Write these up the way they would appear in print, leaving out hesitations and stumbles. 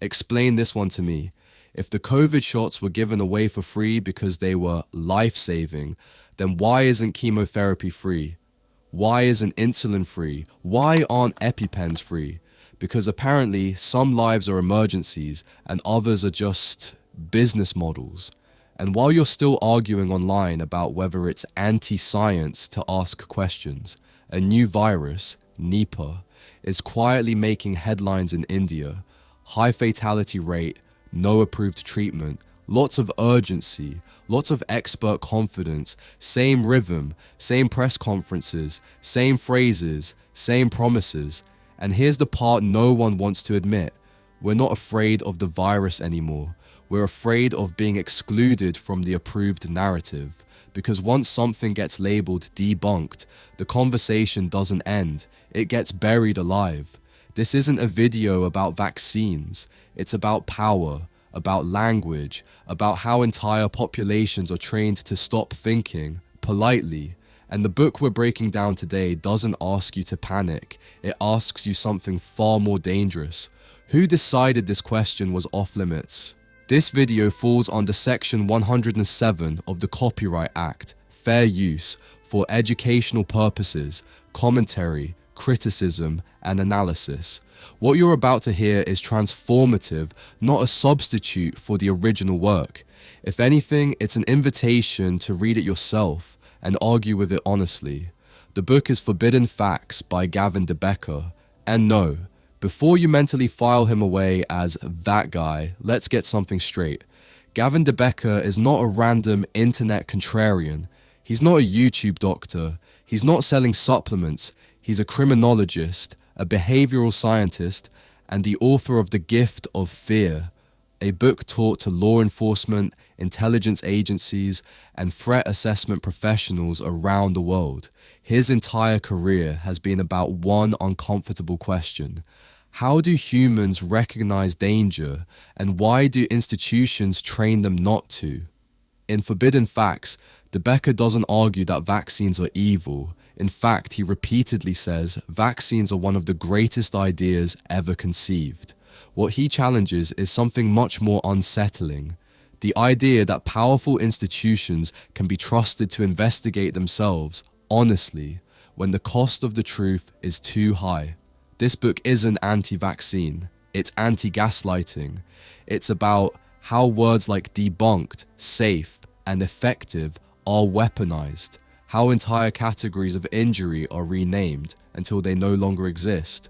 Explain this one to me. If the COVID shots were given away for free because they were life-saving, then why isn't chemotherapy free? Why isn't insulin free? Why aren't EpiPens free? Because apparently some lives are emergencies and others are just business models. And while you're still arguing online about whether it's anti-science to ask questions, a new virus, Nipah, is quietly making headlines in India. High fatality rate, no approved treatment, lots of urgency, lots of expert confidence, same rhythm, same press conferences, same phrases, same promises. And here's the part no one wants to admit. We're not afraid of the virus anymore. We're afraid of being excluded from the approved narrative. Because once something gets labeled debunked, the conversation doesn't end. It gets buried alive. This isn't a video about vaccines. It's about power, about language, about how entire populations are trained to stop thinking, politely. And the book we're breaking down today doesn't ask you to panic. It asks you something far more dangerous. Who decided this question was off limits? This video falls under Section 107 of the Copyright Act, fair use, for educational purposes, commentary, criticism, and analysis. What you're about to hear is transformative, not a substitute for the original work. If anything, it's an invitation to read it yourself and argue with it honestly. The book is Forbidden Facts by Gavin de Becker. And no, before you mentally file him away as that guy, let's get something straight. Gavin de Becker is not a random internet contrarian. He's not a YouTube doctor. He's not selling supplements. He's a criminologist, a behavioral scientist, and the author of The Gift of Fear, a book taught to law enforcement, intelligence agencies, and threat assessment professionals around the world. His entire career has been about one uncomfortable question. How do humans recognize danger, and why do institutions train them not to? In Forbidden Facts, de Becker doesn't argue that vaccines are evil. In fact, he repeatedly says vaccines are one of the greatest ideas ever conceived. What he challenges is something much more unsettling. The idea that powerful institutions can be trusted to investigate themselves, honestly, when the cost of the truth is too high. This book isn't anti-vaccine, it's anti-gaslighting. It's about how words like debunked, safe, and effective are weaponized, how entire categories of injury are renamed until they no longer exist,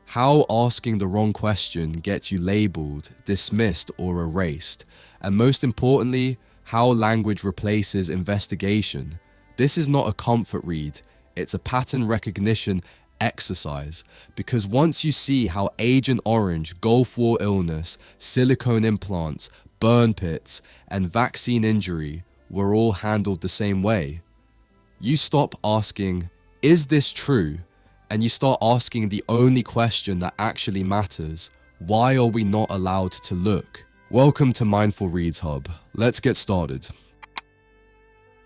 how asking the wrong question gets you labeled, dismissed, or erased, and most importantly, how language replaces investigation. This is not a comfort read, it's a pattern recognition exercise, because once you see how Agent Orange, Gulf War illness, silicone implants, burn pits, and vaccine injury were all handled the same way, you stop asking, is this true? And you start asking the only question that actually matters: why are we not allowed to look? Welcome to Mindful Reads Hub. Let's get started.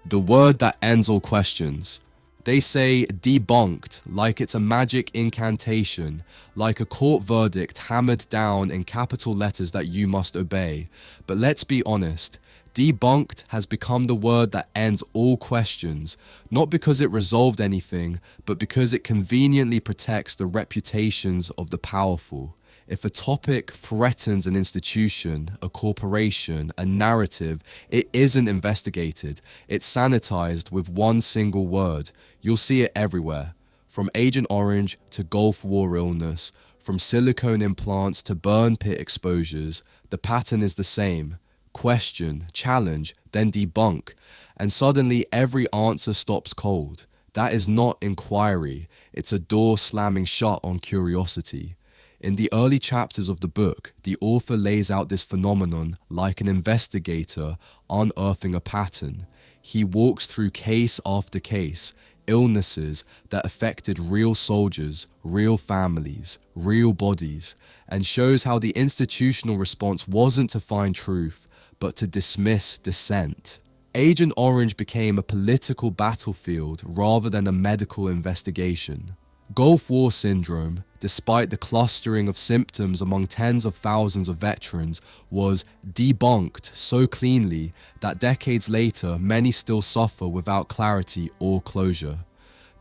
The word that ends all questions. They say debunked like it's a magic incantation, like a court verdict hammered down in capital letters that you must obey. But let's be honest, debunked has become the word that ends all questions, not because it resolved anything, but because it conveniently protects the reputations of the powerful. If a topic threatens an institution, a corporation, a narrative, it isn't investigated. It's sanitized with one single word. You'll see it everywhere. From Agent Orange to Gulf War illness, from silicone implants to burn pit exposures, the pattern is the same. Question, challenge, then debunk. And suddenly every answer stops cold. That is not inquiry. It's a door slamming shut on curiosity. In the early chapters of the book, the author lays out this phenomenon like an investigator unearthing a pattern. He walks through case after case, illnesses that affected real soldiers, real families, real bodies, and shows how the institutional response wasn't to find truth, but to dismiss dissent. Agent Orange became a political battlefield rather than a medical investigation. Gulf War syndrome, despite the clustering of symptoms among tens of thousands of veterans, was debunked so cleanly that decades later many still suffer without clarity or closure.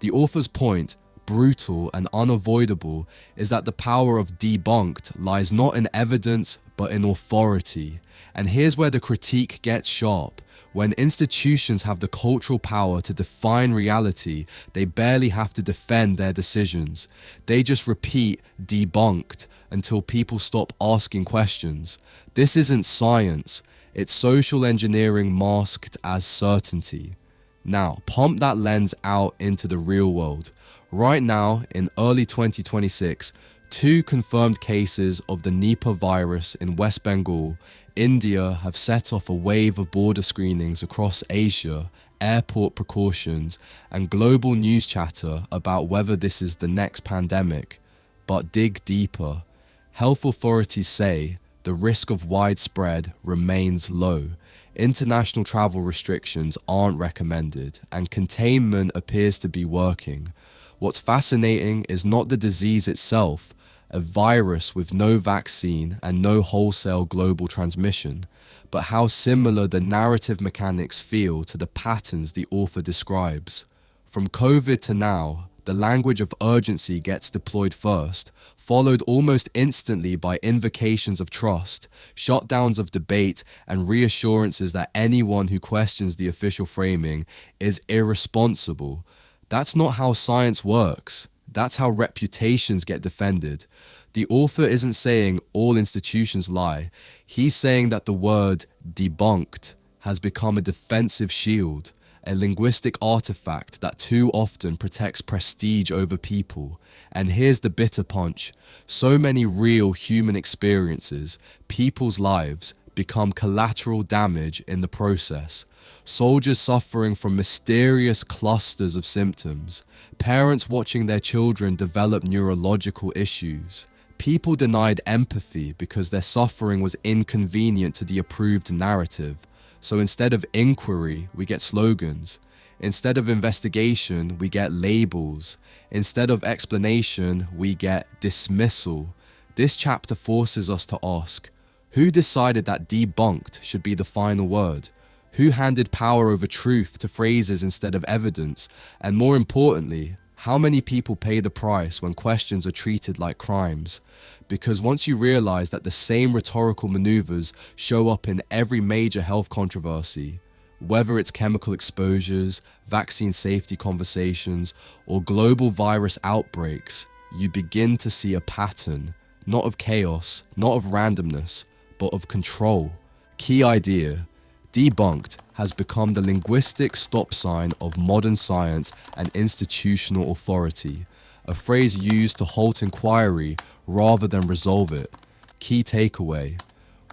The author's point, brutal and unavoidable, is that the power of debunked lies not in evidence but in authority. And here's where the critique gets sharp. When institutions have the cultural power to define reality, they barely have to defend their decisions. They just repeat debunked until people stop asking questions. This isn't science, it's social engineering masked as certainty. Now, pump that lens out into the real world. Right now, in early 2026, 2 confirmed cases of the Nipah virus in West Bengal, India, have set off a wave of border screenings across Asia, airport precautions, and global news chatter about whether this is the next pandemic. But dig deeper. Health authorities say the risk of widespread remains low. International travel restrictions aren't recommended, and containment appears to be working. What's fascinating is not the disease itself, a virus with no vaccine and no wholesale global transmission, but how similar the narrative mechanics feel to the patterns the author describes. From COVID to now, the language of urgency gets deployed first, followed almost instantly by invocations of trust, shutdowns of debate, and reassurances that anyone who questions the official framing is irresponsible. That's not how science works. That's how reputations get defended. The author isn't saying all institutions lie. He's saying that the word debunked has become a defensive shield, a linguistic artifact that too often protects prestige over people. And here's the bitter punch. So many real human experiences, people's lives, become collateral damage in the process. Soldiers suffering from mysterious clusters of symptoms, parents watching their children develop neurological issues, people denied empathy because their suffering was inconvenient to the approved narrative. So instead of inquiry, we get slogans. Instead of investigation, we get labels. Instead of explanation, we get dismissal. This chapter forces us to ask, who decided that debunked should be the final word? Who handed power over truth to phrases instead of evidence? And more importantly, how many people pay the price when questions are treated like crimes? Because once you realize that the same rhetorical maneuvers show up in every major health controversy, whether it's chemical exposures, vaccine safety conversations, or global virus outbreaks, you begin to see a pattern, not of chaos, not of randomness, but of control. Key idea: debunked has become the linguistic stop sign of modern science and institutional authority, a phrase used to halt inquiry rather than resolve it. Key takeaway: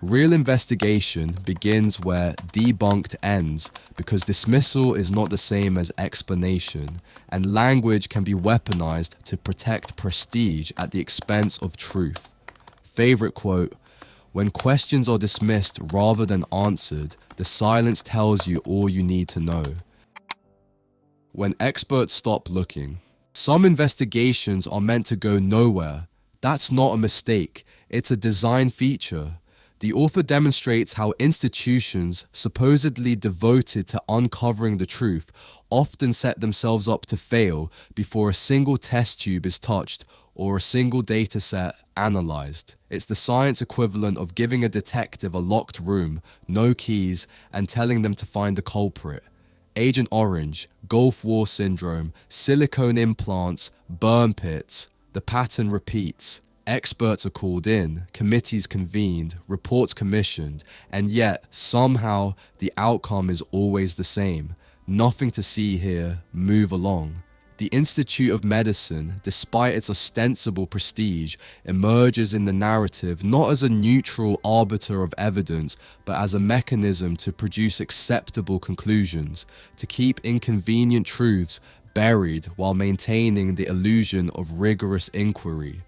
real investigation begins where debunked ends, because dismissal is not the same as explanation, and language can be weaponized to protect prestige at the expense of truth. Favorite quote: when questions are dismissed rather than answered, the silence tells you all you need to know. When experts stop looking. Some investigations are meant to go nowhere. That's not a mistake, it's a design feature. The author demonstrates how institutions, supposedly devoted to uncovering the truth, often set themselves up to fail before a single test tube is touched or a single dataset analyzed. It's the science equivalent of giving a detective a locked room, no keys, and telling them to find the culprit. Agent Orange, Gulf War syndrome, silicone implants, burn pits. The pattern repeats. Experts are called in, committees convened, reports commissioned, and yet, somehow, the outcome is always the same. Nothing to see here, move along. The Institute of Medicine, despite its ostensible prestige, emerges in the narrative not as a neutral arbiter of evidence, but as a mechanism to produce acceptable conclusions, to keep inconvenient truths buried while maintaining the illusion of rigorous inquiry.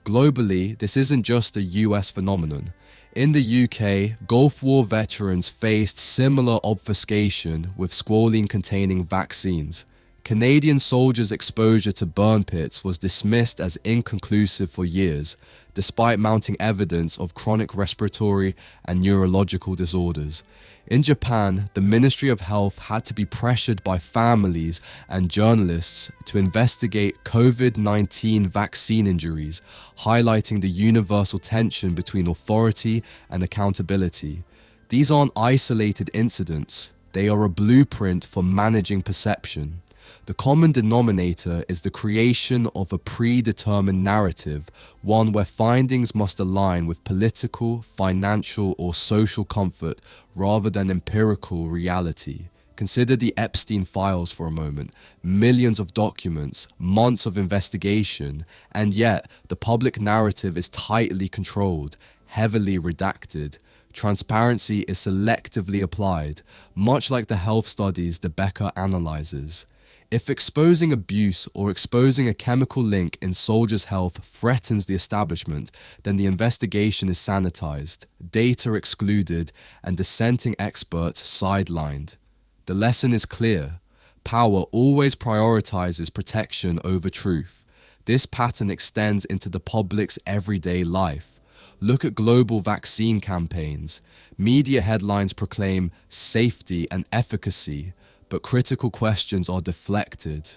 Globally, this isn't just a US phenomenon. In the UK, Gulf War veterans faced similar obfuscation with squalene-containing vaccines. Canadian soldiers' exposure to burn pits was dismissed as inconclusive for years, despite mounting evidence of chronic respiratory and neurological disorders. In Japan, the Ministry of Health had to be pressured by families and journalists to investigate COVID-19 vaccine injuries, highlighting the universal tension between authority and accountability. These aren't isolated incidents, they are a blueprint for managing perception. The common denominator is the creation of a predetermined narrative, one where findings must align with political, financial, or social comfort rather than empirical reality. Consider the Epstein files for a moment. Millions of documents, months of investigation, and yet the public narrative is tightly controlled, heavily redacted. Transparency is selectively applied, much like the health studies de Becker analyzes. If exposing abuse or exposing a chemical link in soldiers' health threatens the establishment, then the investigation is sanitized, data excluded, and dissenting experts sidelined. The lesson is clear. Power always prioritizes protection over truth. This pattern extends into the public's everyday life. Look at global vaccine campaigns. Media headlines proclaim safety and efficacy, but critical questions are deflected.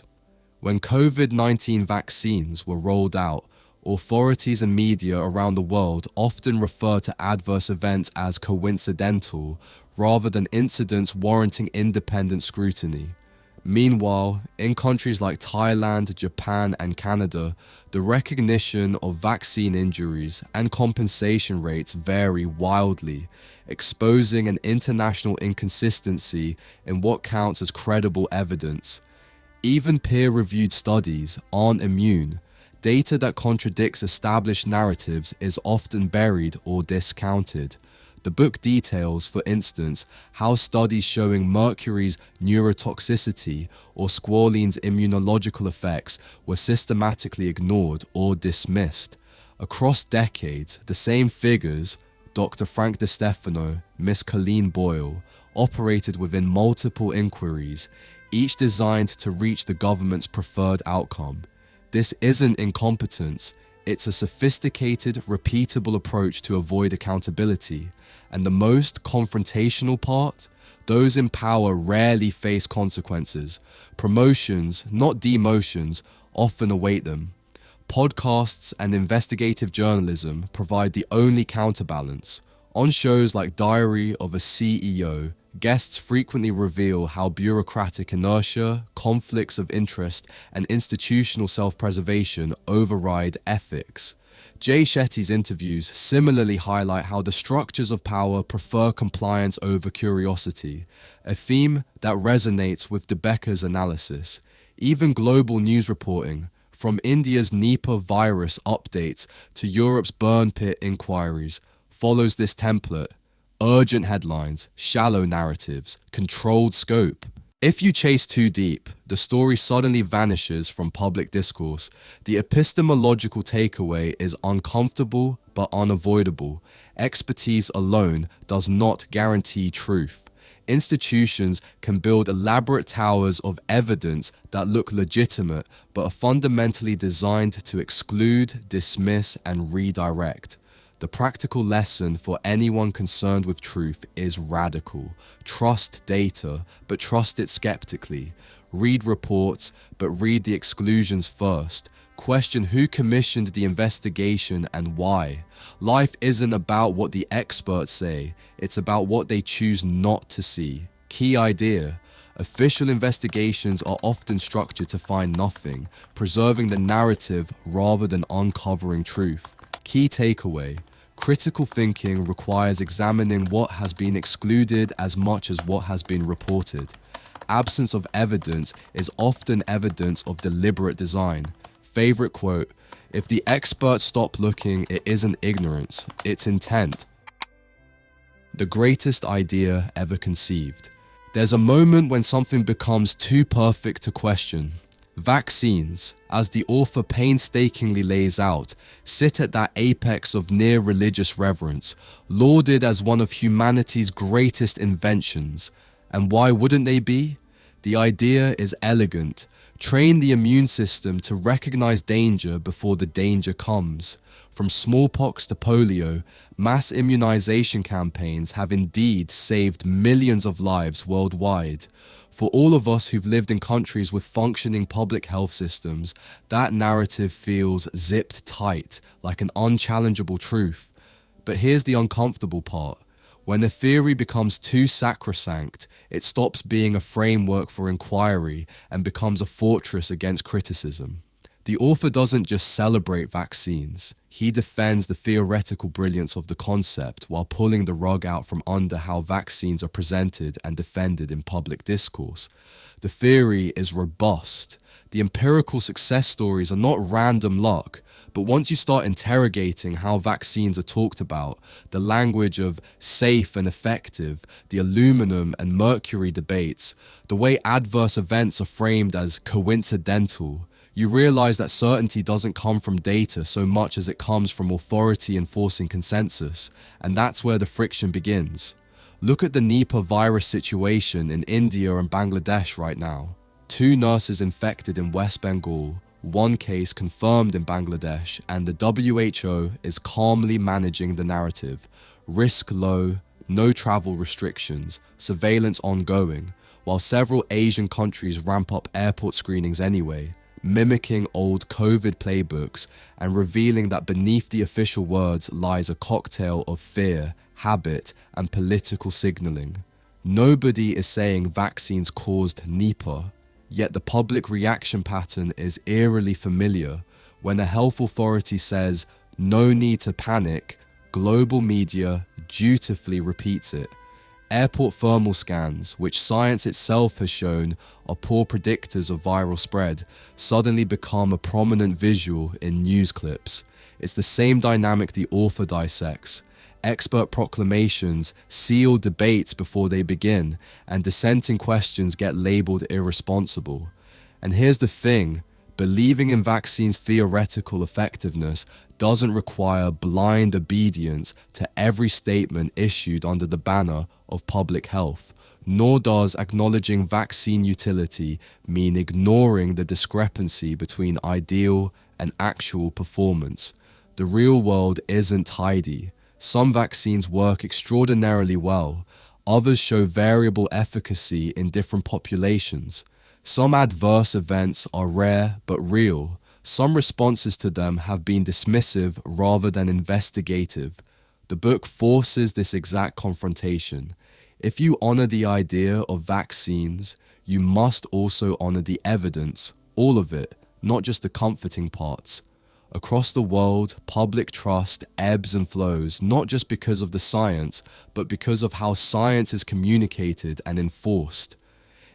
When COVID-19 vaccines were rolled out, authorities and media around the world often refer to adverse events as coincidental rather than incidents warranting independent scrutiny. Meanwhile, in countries like Thailand, Japan, and Canada, the recognition of vaccine injuries and compensation rates vary wildly, exposing an international inconsistency in what counts as credible evidence. Even peer-reviewed studies aren't immune. Data that contradicts established narratives is often buried or discounted. The book details, for instance, how studies showing mercury's neurotoxicity or squalene's immunological effects were systematically ignored or dismissed. Across decades, the same figures, Dr. Frank DeStefano, Miss Colleen Boyle, operated within multiple inquiries, each designed to reach the government's preferred outcome. This isn't incompetence, it's a sophisticated, repeatable approach to avoid accountability. And the most confrontational part? Those in power rarely face consequences. Promotions, not demotions, often await them. Podcasts and investigative journalism provide the only counterbalance. On shows like Diary of a CEO, guests frequently reveal how bureaucratic inertia, conflicts of interest, and institutional self-preservation override ethics. Jay Shetty's interviews similarly highlight how the structures of power prefer compliance over curiosity, a theme that resonates with de Becker's analysis. Even global news reporting, from India's Nipah virus updates to Europe's burn pit inquiries, follows this template: urgent headlines, shallow narratives, controlled scope. If you chase too deep, the story suddenly vanishes from public discourse. The epistemological takeaway is uncomfortable but unavoidable. Expertise alone does not guarantee truth. Institutions can build elaborate towers of evidence that look legitimate but are fundamentally designed to exclude, dismiss, and redirect. The practical lesson for anyone concerned with truth is radical. Trust data, but trust it skeptically. Read reports, but read the exclusions first. Question who commissioned the investigation and why. Life isn't about what the experts say, it's about what they choose not to see. Key idea: official investigations are often structured to find nothing, preserving the narrative rather than uncovering truth. Key takeaway: critical thinking requires examining what has been excluded as much as what has been reported. Absence of evidence is often evidence of deliberate design. Favorite quote: if the experts stop looking, it isn't ignorance, it's intent. The greatest idea ever conceived. There's a moment when something becomes too perfect to question. Vaccines, as the author painstakingly lays out, sit at that apex of near religious reverence, lauded as one of humanity's greatest inventions. And why wouldn't they be? The idea is elegant. Train the immune system to recognize danger before the danger comes. From smallpox to polio, mass immunization campaigns have indeed saved millions of lives worldwide. For all of us who've lived in countries with functioning public health systems, that narrative feels zipped tight, like an unchallengeable truth. But here's the uncomfortable part. When a theory becomes too sacrosanct, it stops being a framework for inquiry and becomes a fortress against criticism. The author doesn't just celebrate vaccines. He defends the theoretical brilliance of the concept while pulling the rug out from under how vaccines are presented and defended in public discourse. The theory is robust. The empirical success stories are not random luck, but once you start interrogating how vaccines are talked about, the language of safe and effective, the aluminum and mercury debates, the way adverse events are framed as coincidental, you realize that certainty doesn't come from data so much as it comes from authority enforcing consensus, and that's where the friction begins. Look at the Nipah virus situation in India and Bangladesh right now. 2 nurses infected in West Bengal, 1 case confirmed in Bangladesh, and the WHO is calmly managing the narrative. Risk low, no travel restrictions, surveillance ongoing, while several Asian countries ramp up airport screenings anyway, mimicking old COVID playbooks and revealing that beneath the official words lies a cocktail of fear, habit, and political signaling. Nobody is saying vaccines caused Nipah. Yet the public reaction pattern is eerily familiar. When a health authority says, "No need to panic," global media dutifully repeats it. Airport thermal scans, which science itself has shown are poor predictors of viral spread, suddenly become a prominent visual in news clips. It's the same dynamic the author dissects. Expert proclamations seal debates before they begin, and dissenting questions get labeled irresponsible. And here's the thing, believing in vaccines' theoretical effectiveness doesn't require blind obedience to every statement issued under the banner of public health, nor does acknowledging vaccine utility mean ignoring the discrepancy between ideal and actual performance. The real world isn't tidy. Some vaccines work extraordinarily well, others show variable efficacy in different populations. Some adverse events are rare but real. Some responses to them have been dismissive rather than investigative. The book forces this exact confrontation. If you honor the idea of vaccines, you must also honor the evidence, all of it, not just the comforting parts. Across the world, public trust ebbs and flows, not just because of the science, but because of how science is communicated and enforced.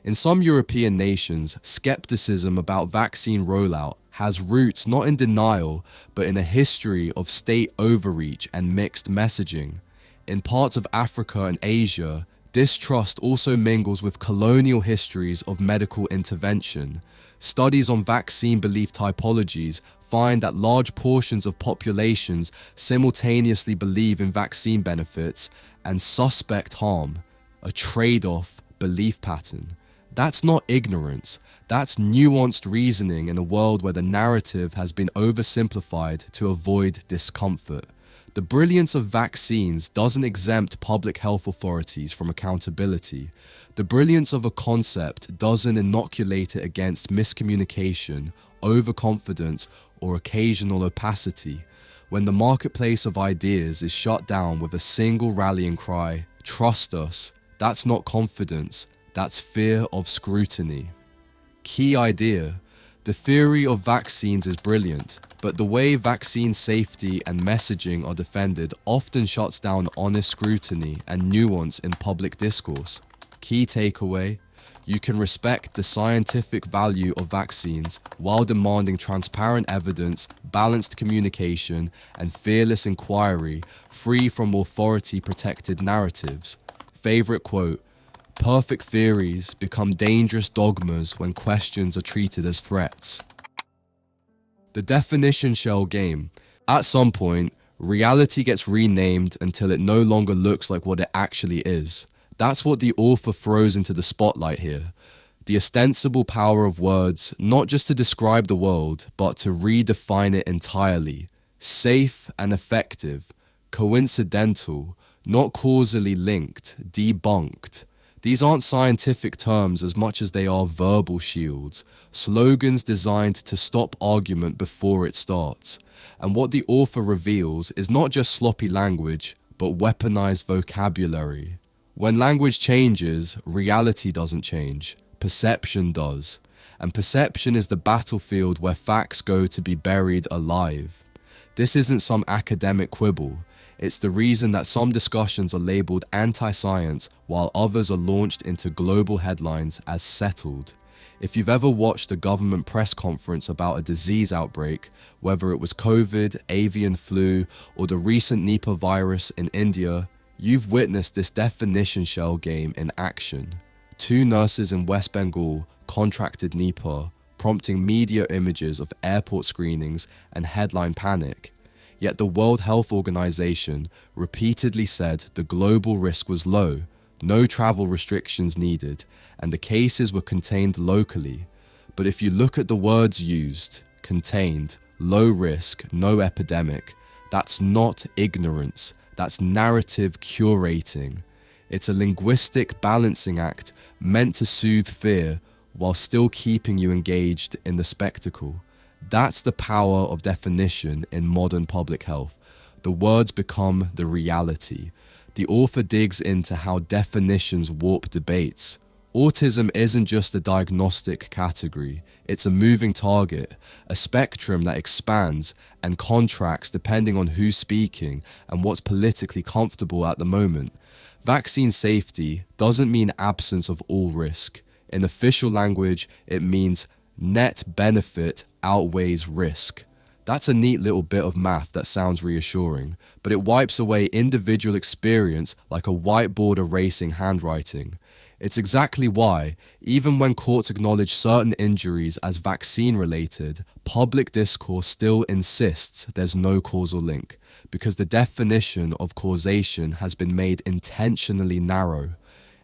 In some European nations, skepticism about vaccine rollout has roots not in denial, but in a history of state overreach and mixed messaging. In parts of Africa and Asia, distrust also mingles with colonial histories of medical intervention. Studies on vaccine belief typologies find that large portions of populations simultaneously believe in vaccine benefits and suspect harm, a trade-off belief pattern. That's not ignorance, that's nuanced reasoning in a world where the narrative has been oversimplified to avoid discomfort. The brilliance of vaccines doesn't exempt public health authorities from accountability. The brilliance of a concept doesn't inoculate it against miscommunication, overconfidence, or occasional opacity. When the marketplace of ideas is shut down with a single rallying cry, "Trust us," that's not confidence, that's fear of scrutiny. Key idea: the theory of vaccines is brilliant, but the way vaccine safety and messaging are defended often shuts down honest scrutiny and nuance in public discourse. Key takeaway: you can respect the scientific value of vaccines while demanding transparent evidence, balanced communication, and fearless inquiry, free from authority-protected narratives. Favorite quote: "Perfect theories become dangerous dogmas when questions are treated as threats." The definition shell game. At some point, reality gets renamed until it no longer looks like what it actually is. That's what the author throws into the spotlight here. The ostensible power of words, not just to describe the world, but to redefine it entirely. Safe and effective, coincidental, not causally linked, debunked. These aren't scientific terms as much as they are verbal shields, slogans designed to stop argument before it starts. And what the author reveals is not just sloppy language, but weaponized vocabulary. When language changes, reality doesn't change. Perception does. And perception is the battlefield where facts go to be buried alive. This isn't some academic quibble. It's the reason that some discussions are labeled anti-science while others are launched into global headlines as settled. If you've ever watched a government press conference about a disease outbreak, whether it was COVID, avian flu, or the recent Nipah virus in India, you've witnessed this definition shell game in action. 2 nurses in West Bengal contracted Nipah, prompting media images of airport screenings and headline panic. Yet the World Health Organization repeatedly said the global risk was low, no travel restrictions needed, and the cases were contained locally. But if you look at the words used, contained, low risk, no epidemic, that's not ignorance, that's narrative curating. It's a linguistic balancing act meant to soothe fear while still keeping you engaged in the spectacle. That's the power of definition in modern public health. The words become the reality. The author digs into how definitions warp debates. Autism isn't just a diagnostic category, it's a moving target, a spectrum that expands and contracts depending on who's speaking and what's politically comfortable at the moment. Vaccine safety doesn't mean absence of all risk. In official language, it means net benefit outweighs risk. That's a neat little bit of math that sounds reassuring, but it wipes away individual experience like a whiteboard erasing handwriting. It's exactly why, even when courts acknowledge certain injuries as vaccine-related, public discourse still insists there's no causal link, because the definition of causation has been made intentionally narrow.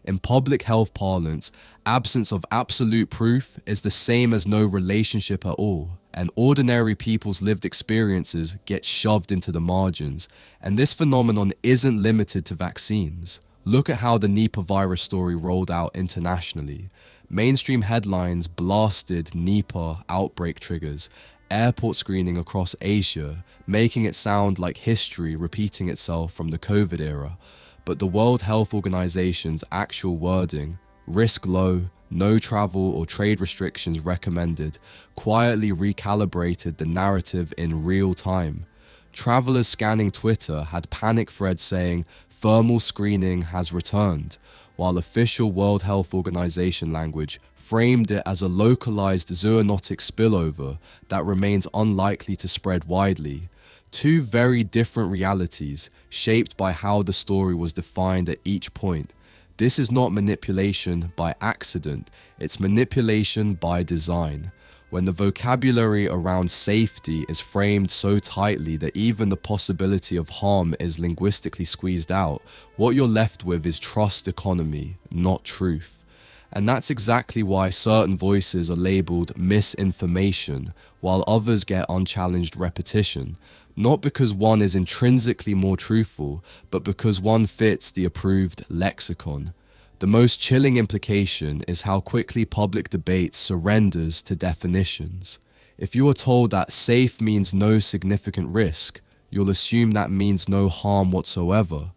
In public health parlance, absence of absolute proof is the same as no relationship at all, and ordinary people's lived experiences get shoved into the margins, and this phenomenon isn't limited to vaccines. Look at how the Nipah virus story rolled out internationally. Mainstream headlines blasted Nipah outbreak triggers, airport screening across Asia, making it sound like history repeating itself from the COVID era. But the World Health Organization's actual wording, risk low, no travel or trade restrictions recommended, quietly recalibrated the narrative in real time. Travelers scanning Twitter had panic threads saying thermal screening has returned, while official World Health Organization language framed it as a localized zoonotic spillover that remains unlikely to spread widely. 2 very different realities, shaped by how the story was defined at each point. This is not manipulation by accident, it's manipulation by design. When the vocabulary around safety is framed so tightly that even the possibility of harm is linguistically squeezed out, what you're left with is trust economy, not truth. And that's exactly why certain voices are labeled misinformation, while others get unchallenged repetition. Not because one is intrinsically more truthful, but because one fits the approved lexicon. The most chilling implication is how quickly public debate surrenders to definitions. If you are told that safe means no significant risk, you'll assume that means no harm whatsoever.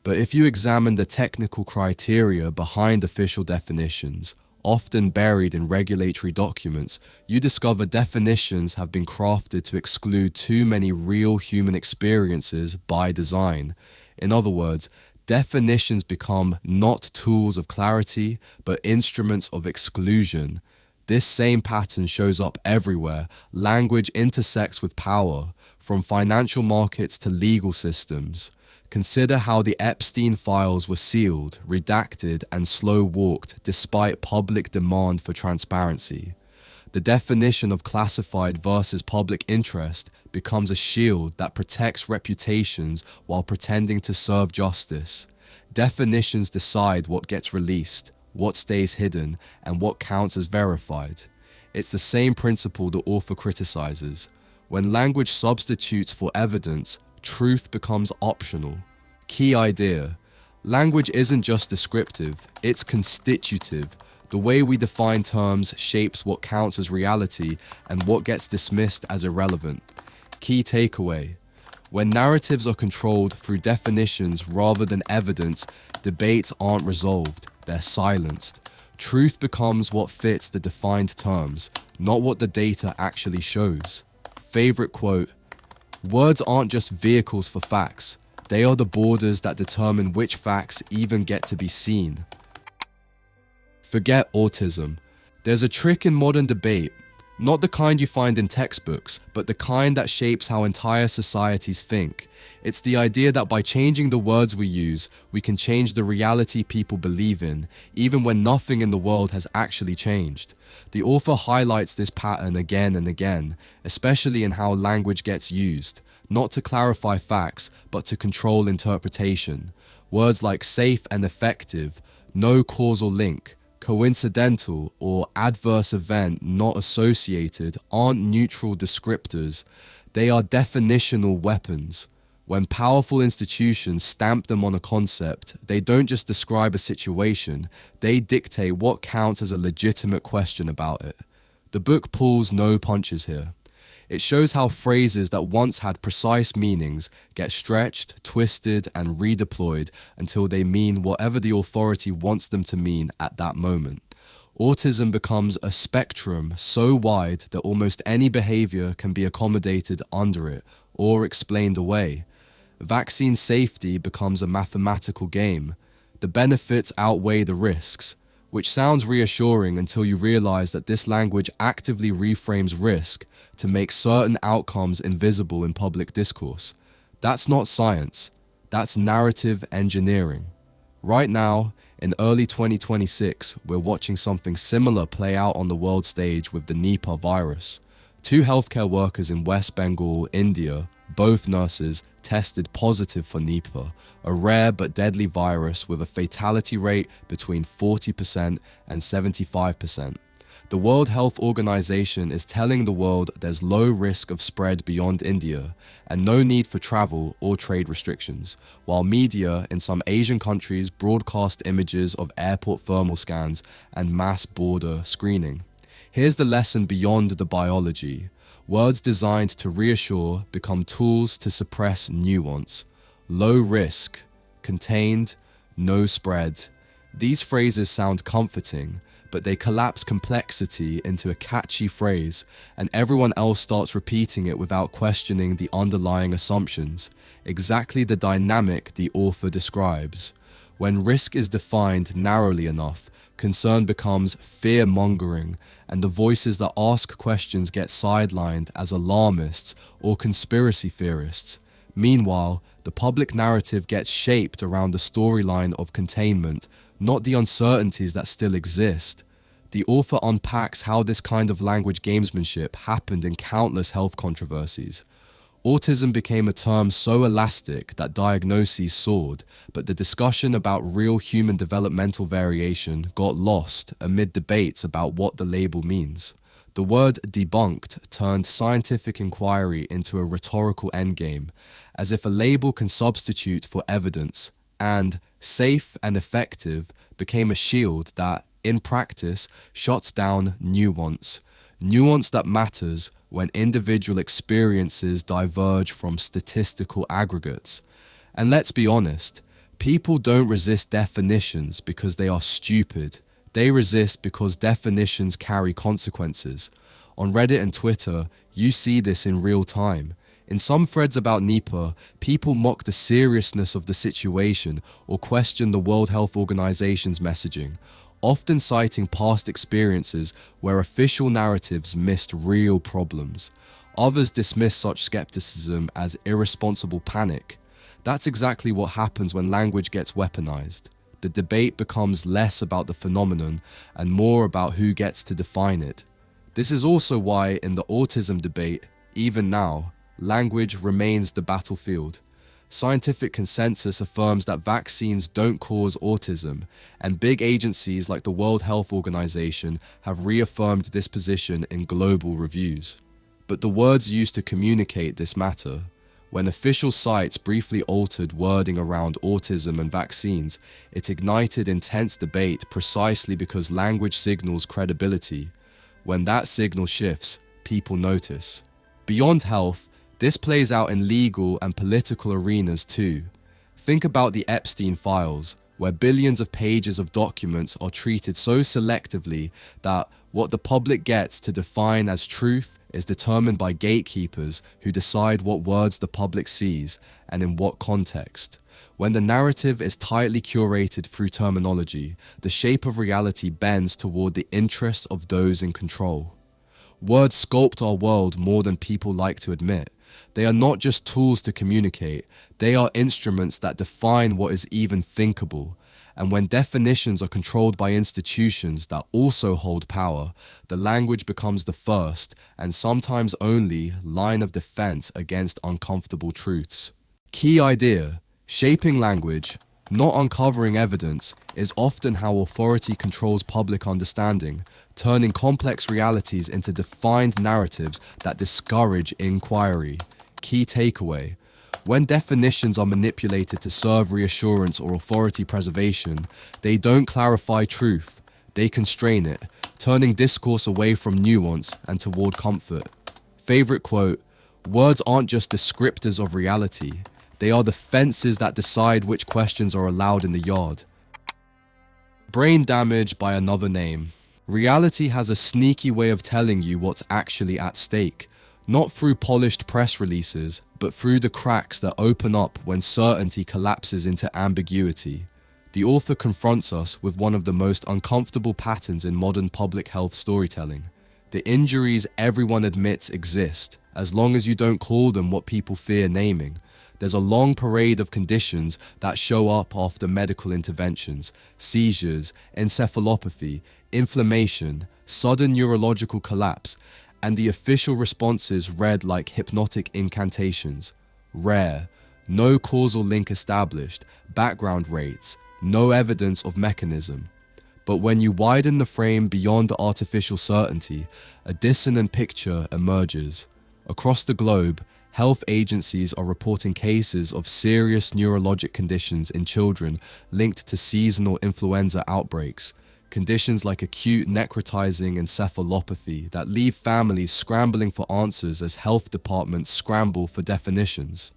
But if you examine the technical criteria behind official definitions, often buried in regulatory documents, you discover definitions have been crafted to exclude too many real human experiences by design. In other words, definitions become not tools of clarity, but instruments of exclusion. This same pattern shows up everywhere. Language intersects with power, from financial markets to legal systems. Consider how the Epstein files were sealed, redacted, and slow-walked despite public demand for transparency. The definition of classified versus public interest becomes a shield that protects reputations while pretending to serve justice. Definitions decide what gets released, what stays hidden, and what counts as verified. It's the same principle the author criticizes. When language substitutes for evidence, truth becomes optional. Key idea: language isn't just descriptive, it's constitutive. The way we define terms shapes what counts as reality and what gets dismissed as irrelevant. Key takeaway: when narratives are controlled through definitions rather than evidence, debates aren't resolved, they're silenced. Truth becomes what fits the defined terms, not what the data actually shows. Favorite quote: words aren't just vehicles for facts, they are the borders that determine which facts even get to be seen. Forget autism. There's a trick in modern debate, not the kind you find in textbooks, but the kind that shapes how entire societies think. It's the idea that by changing the words we use, we can change the reality people believe in, even when nothing in the world has actually changed. The author highlights this pattern again and again, especially in how language gets used, not to clarify facts, but to control interpretation. Words like safe and effective, no causal link, coincidental, or adverse event not associated aren't neutral descriptors, they are definitional weapons. When powerful institutions stamp them on a concept, they don't just describe a situation, they dictate what counts as a legitimate question about it. The book pulls no punches here. It shows how phrases that once had precise meanings get stretched, twisted, and redeployed until they mean whatever the authority wants them to mean at that moment. Autism becomes a spectrum so wide that almost any behavior can be accommodated under it or explained away. Vaccine safety becomes a mathematical game. The benefits outweigh the risks, which sounds reassuring until you realize that this language actively reframes risk to make certain outcomes invisible in public discourse. That's not science, that's narrative engineering. Right now, in early 2026, we're watching something similar play out on the world stage with the Nipah virus. 2 healthcare workers in West Bengal, India, both nurses, tested positive for Nipah, a rare but deadly virus with a fatality rate between 40% and 75%. The World Health Organization is telling the world there's low risk of spread beyond India and no need for travel or trade restrictions, while media in some Asian countries broadcast images of airport thermal scans and mass border screening. Here's the lesson beyond the biology. Words designed to reassure become tools to suppress nuance. Low risk, contained, no spread. These phrases sound comforting, but they collapse complexity into a catchy phrase, and everyone else starts repeating it without questioning the underlying assumptions. Exactly the dynamic the author describes. When risk is defined narrowly enough, concern becomes fear-mongering, and the voices that ask questions get sidelined as alarmists or conspiracy theorists. Meanwhile, the public narrative gets shaped around the storyline of containment, not the uncertainties that still exist. The author unpacks how this kind of language gamesmanship happened in countless health controversies. Autism became a term so elastic that diagnoses soared, but the discussion about real human developmental variation got lost amid debates about what the label means. The word debunked turned scientific inquiry into a rhetorical endgame, as if a label can substitute for evidence, and safe and effective became a shield that, in practice, shuts down nuance. Nuance that matters when individual experiences diverge from statistical aggregates. And let's be honest, people don't resist definitions because they are stupid. They resist because definitions carry consequences. On Reddit and Twitter, you see this in real time. In some threads about Nipah, people mock the seriousness of the situation or question the World Health Organization's messaging, often citing past experiences where official narratives missed real problems. Others dismiss such skepticism as irresponsible panic. That's exactly what happens when language gets weaponized. The debate becomes less about the phenomenon and more about who gets to define it. This is also why in the autism debate, even now, language remains the battlefield. Scientific consensus affirms that vaccines don't cause autism, and big agencies like the World Health Organization have reaffirmed this position in global reviews. But the words used to communicate this matter. When official sites briefly altered wording around autism and vaccines, it ignited intense debate precisely because language signals credibility. When that signal shifts, people notice. Beyond health, this plays out in legal and political arenas too. Think about the Epstein files, where billions of pages of documents are treated so selectively that what the public gets to define as truth is determined by gatekeepers who decide what words the public sees and in what context. When the narrative is tightly curated through terminology, the shape of reality bends toward the interests of those in control. Words sculpt our world more than people like to admit. They are not just tools to communicate, they are instruments that define what is even thinkable. And when definitions are controlled by institutions that also hold power, the language becomes the first, and sometimes only, line of defense against uncomfortable truths. Key idea: shaping language, not uncovering evidence, is often how authority controls public understanding, turning complex realities into defined narratives that discourage inquiry. Key takeaway: when definitions are manipulated to serve reassurance or authority preservation, they don't clarify truth, they constrain it, turning discourse away from nuance and toward comfort. Favorite quote: words aren't just descriptors of reality, they are the fences that decide which questions are allowed in the yard. Brain damage by another name. Reality has a sneaky way of telling you what's actually at stake, not through polished press releases, but through the cracks that open up when certainty collapses into ambiguity. The author confronts us with one of the most uncomfortable patterns in modern public health storytelling. The injuries everyone admits exist, as long as you don't call them what people fear naming. There's a long parade of conditions that show up after medical interventions: seizures, encephalopathy, inflammation, sudden neurological collapse, and the official responses read like hypnotic incantations. Rare, no causal link established, background rates, no evidence of mechanism. But when you widen the frame beyond artificial certainty, a dissonant picture emerges. Across the globe, health agencies are reporting cases of serious neurologic conditions in children linked to seasonal influenza outbreaks. Conditions like acute necrotizing encephalopathy that leave families scrambling for answers as health departments scramble for definitions.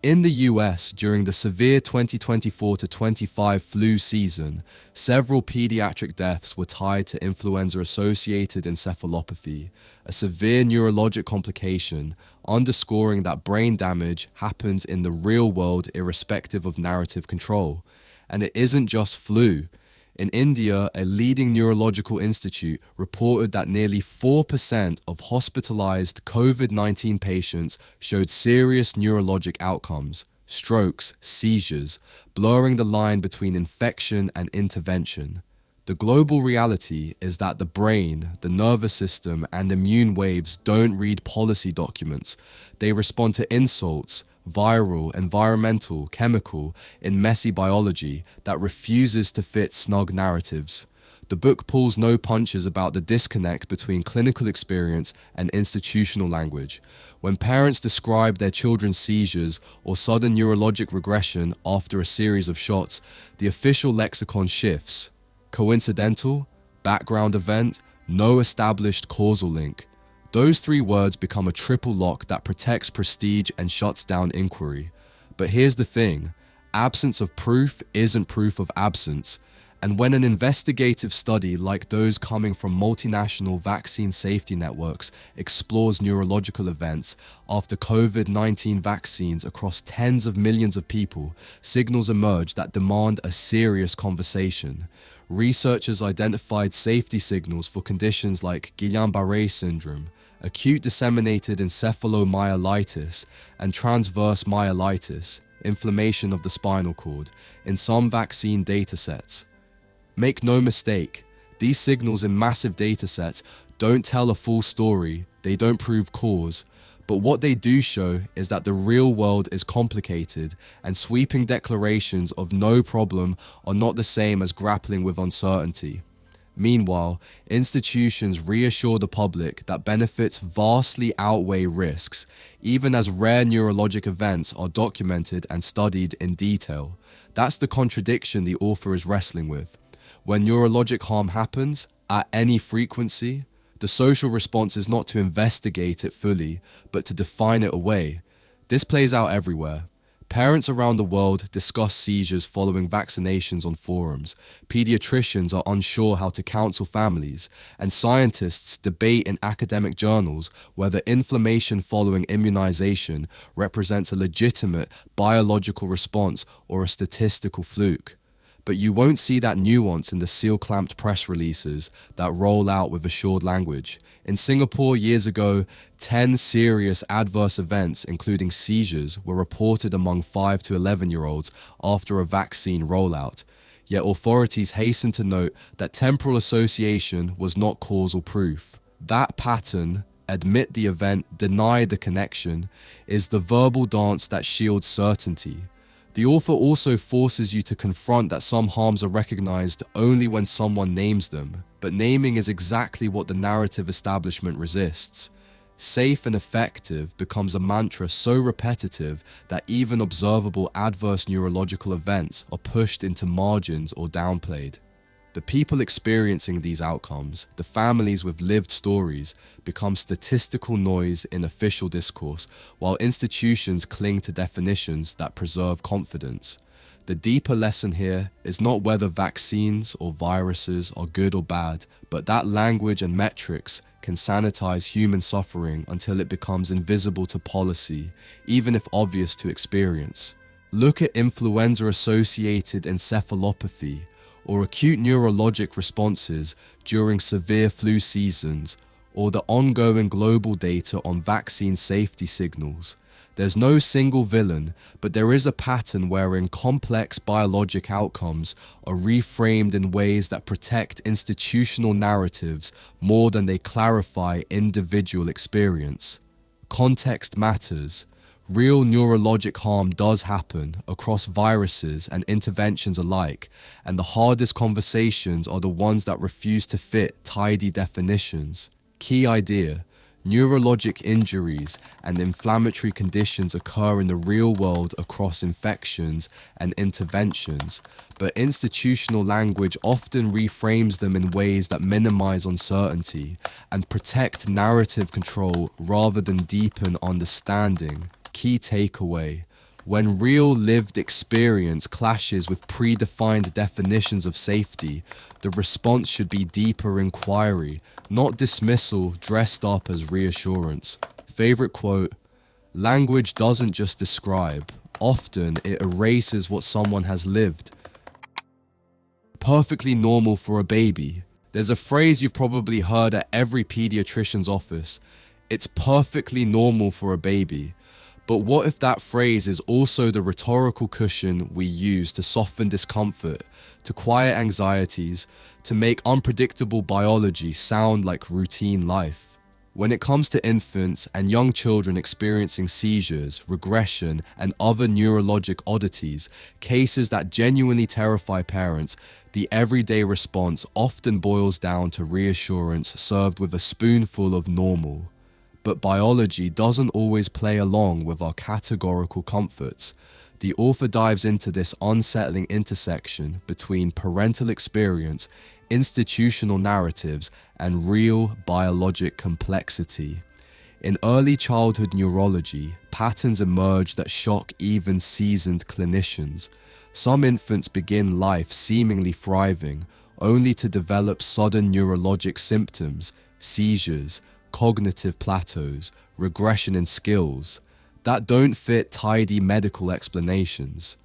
In the US, during the severe 2024-25 flu season, several pediatric deaths were tied to influenza-associated encephalopathy, a severe neurologic complication, underscoring that brain damage happens in the real world irrespective of narrative control. And it isn't just flu. In India, a leading neurological institute reported that nearly 4% of hospitalized COVID-19 patients showed serious neurologic outcomes, strokes, seizures, blurring the line between infection and intervention. The global reality is that the brain, the nervous system, and immune waves don't read policy documents. They respond to insults, viral, environmental, chemical, in messy biology that refuses to fit snug narratives. The book pulls no punches about the disconnect between clinical experience and institutional language. When parents describe their children's seizures or sudden neurologic regression after a series of shots, the official lexicon shifts. Coincidental, background event, no established causal link. Those three words become a triple lock that protects prestige and shuts down inquiry. But here's the thing: absence of proof isn't proof of absence. And when an investigative study like those coming from multinational vaccine safety networks explores neurological events after COVID-19 vaccines across tens of millions of people, signals emerge that demand a serious conversation. Researchers identified safety signals for conditions like Guillain-Barré syndrome, acute disseminated encephalomyelitis, and transverse myelitis, inflammation of the spinal cord, in some vaccine datasets. Make no mistake, these signals in massive datasets don't tell a full story, they don't prove cause, But what they do show is that the real world is complicated, and sweeping declarations of no problem are not the same as grappling with uncertainty. Meanwhile, institutions reassure the public that benefits vastly outweigh risks, even as rare neurologic events are documented and studied in detail. That's the contradiction the author is wrestling with. When neurologic harm happens, at any frequency, the social response is not to investigate it fully, but to define it away. This plays out everywhere. Parents around the world discuss seizures following vaccinations on forums. Pediatricians are unsure how to counsel families, and scientists debate in academic journals whether inflammation following immunization represents a legitimate biological response or a statistical fluke. But you won't see that nuance in the seal-clamped press releases that roll out with assured language. In Singapore years ago, 10 serious adverse events, including seizures, were reported among 5 to 11-year-olds after a vaccine rollout. Yet authorities hastened to note that temporal association was not causal proof. That pattern, admit the event, deny the connection, is the verbal dance that shields certainty. The author also forces you to confront that some harms are recognized only when someone names them, but naming is exactly what the narrative establishment resists. Safe and effective becomes a mantra so repetitive that even observable adverse neurological events are pushed into margins or downplayed. The people experiencing these outcomes, the families with lived stories, become statistical noise in official discourse, while institutions cling to definitions that preserve confidence. The deeper lesson here is not whether vaccines or viruses are good or bad, but that language and metrics can sanitize human suffering until it becomes invisible to policy, even if obvious to experience. Look at influenza-associated encephalopathy, or acute neurologic responses during severe flu seasons, or the ongoing global data on vaccine safety signals. There's no single villain, but there is a pattern wherein complex biologic outcomes are reframed in ways that protect institutional narratives more than they clarify individual experience. Context matters. Real neurologic harm does happen across viruses and interventions alike, and the hardest conversations are the ones that refuse to fit tidy definitions. Key idea: neurologic injuries and inflammatory conditions occur in the real world across infections and interventions, but institutional language often reframes them in ways that minimize uncertainty and protect narrative control rather than deepen understanding. Key takeaway: when real lived experience clashes with predefined definitions of safety, the response should be deeper inquiry, not dismissal dressed up as reassurance. Favorite quote: language doesn't just describe, often it erases what someone has lived. Perfectly normal for a baby. There's a phrase you've probably heard at every pediatrician's office: it's perfectly normal for a baby. But what if that phrase is also the rhetorical cushion we use to soften discomfort, to quiet anxieties, to make unpredictable biology sound like routine life? When it comes to infants and young children experiencing seizures, regression, and other neurologic oddities, cases that genuinely terrify parents, the everyday response often boils down to reassurance served with a spoonful of normal. But biology doesn't always play along with our categorical comforts. The author dives into this unsettling intersection between parental experience, institutional narratives, and real biologic complexity. In early childhood neurology, patterns emerge that shock even seasoned clinicians. Some infants begin life seemingly thriving, only to develop sudden neurologic symptoms, seizures, cognitive plateaus, regression in skills, that don't fit tidy medical explanations.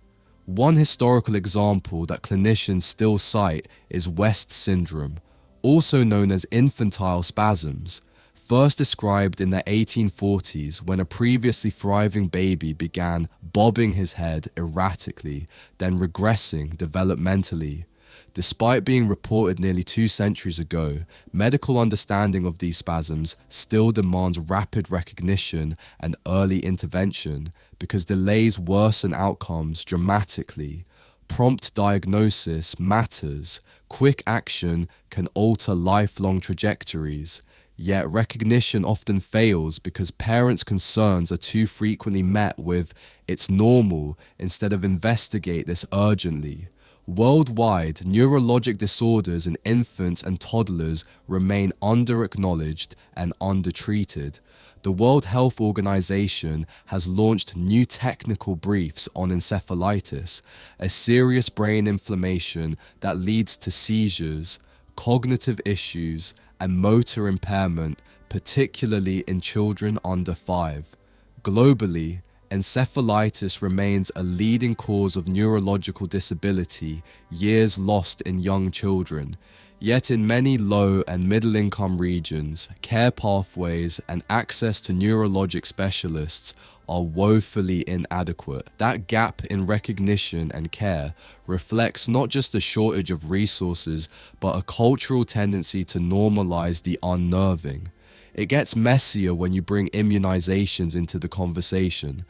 One historical example that clinicians still cite is West syndrome, also known as infantile spasms, first described in the 1840s when a previously thriving baby began bobbing his head erratically, then regressing developmentally. Despite being reported nearly 2 centuries ago, medical understanding of these spasms still demands rapid recognition and early intervention because delays worsen outcomes dramatically. Prompt diagnosis matters. Quick action can alter lifelong trajectories. Yet recognition often fails because parents' concerns are too frequently met with "it's normal" instead of "investigate this urgently." Worldwide, neurologic disorders in infants and toddlers remain under-acknowledged and undertreated. The World Health Organization has launched new technical briefs on encephalitis, a serious brain inflammation that leads to seizures, cognitive issues, and motor impairment, particularly in children under 5. Globally, encephalitis remains a leading cause of neurological disability, years lost in young children. Yet in many low and middle-income regions, care pathways and access to neurologic specialists are woefully inadequate. That gap in recognition and care reflects not just a shortage of resources, but a cultural tendency to normalize the unnerving. It gets messier when you bring immunizations into the conversation.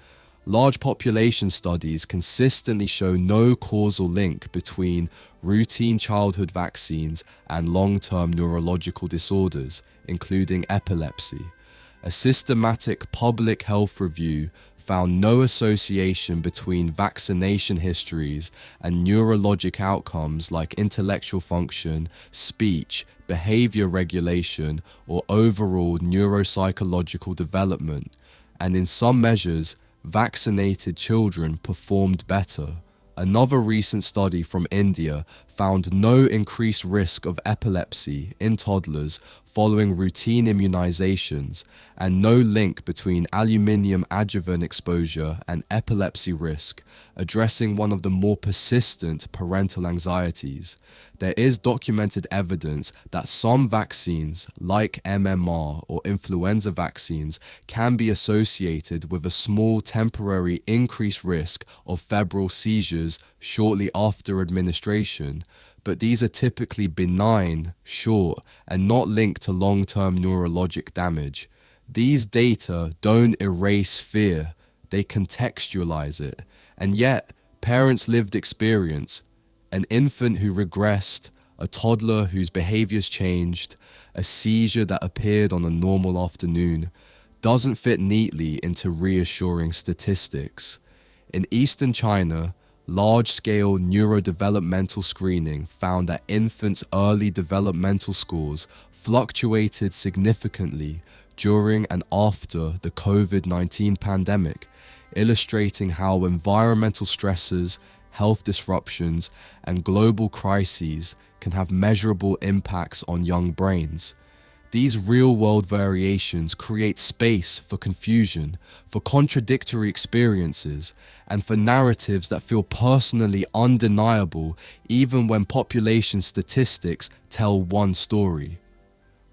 Large population studies consistently show no causal link between routine childhood vaccines and long-term neurological disorders, including epilepsy. A systematic public health review found no association between vaccination histories and neurologic outcomes like intellectual function, speech, behavior regulation, or overall neuropsychological development. And in some measures, vaccinated children performed better. Another recent study from India found no increased risk of epilepsy in toddlers following routine immunizations, and no link between aluminium adjuvant exposure and epilepsy risk, addressing one of the more persistent parental anxieties. There is documented evidence that some vaccines, like MMR or influenza vaccines, can be associated with a small temporary increased risk of febrile seizures shortly after administration, but these are typically benign, short, and not linked to long-term neurologic damage. These data don't erase fear, they contextualize it. And yet, parents' lived experience, an infant who regressed, a toddler whose behaviors changed, a seizure that appeared on a normal afternoon, doesn't fit neatly into reassuring statistics. In Eastern China, large-scale neurodevelopmental screening found that infants' early developmental scores fluctuated significantly during and after the COVID-19 pandemic, illustrating how environmental stresses, health disruptions, and global crises can have measurable impacts on young brains. These real-world variations create space for confusion, for contradictory experiences, and for narratives that feel personally undeniable even when population statistics tell one story.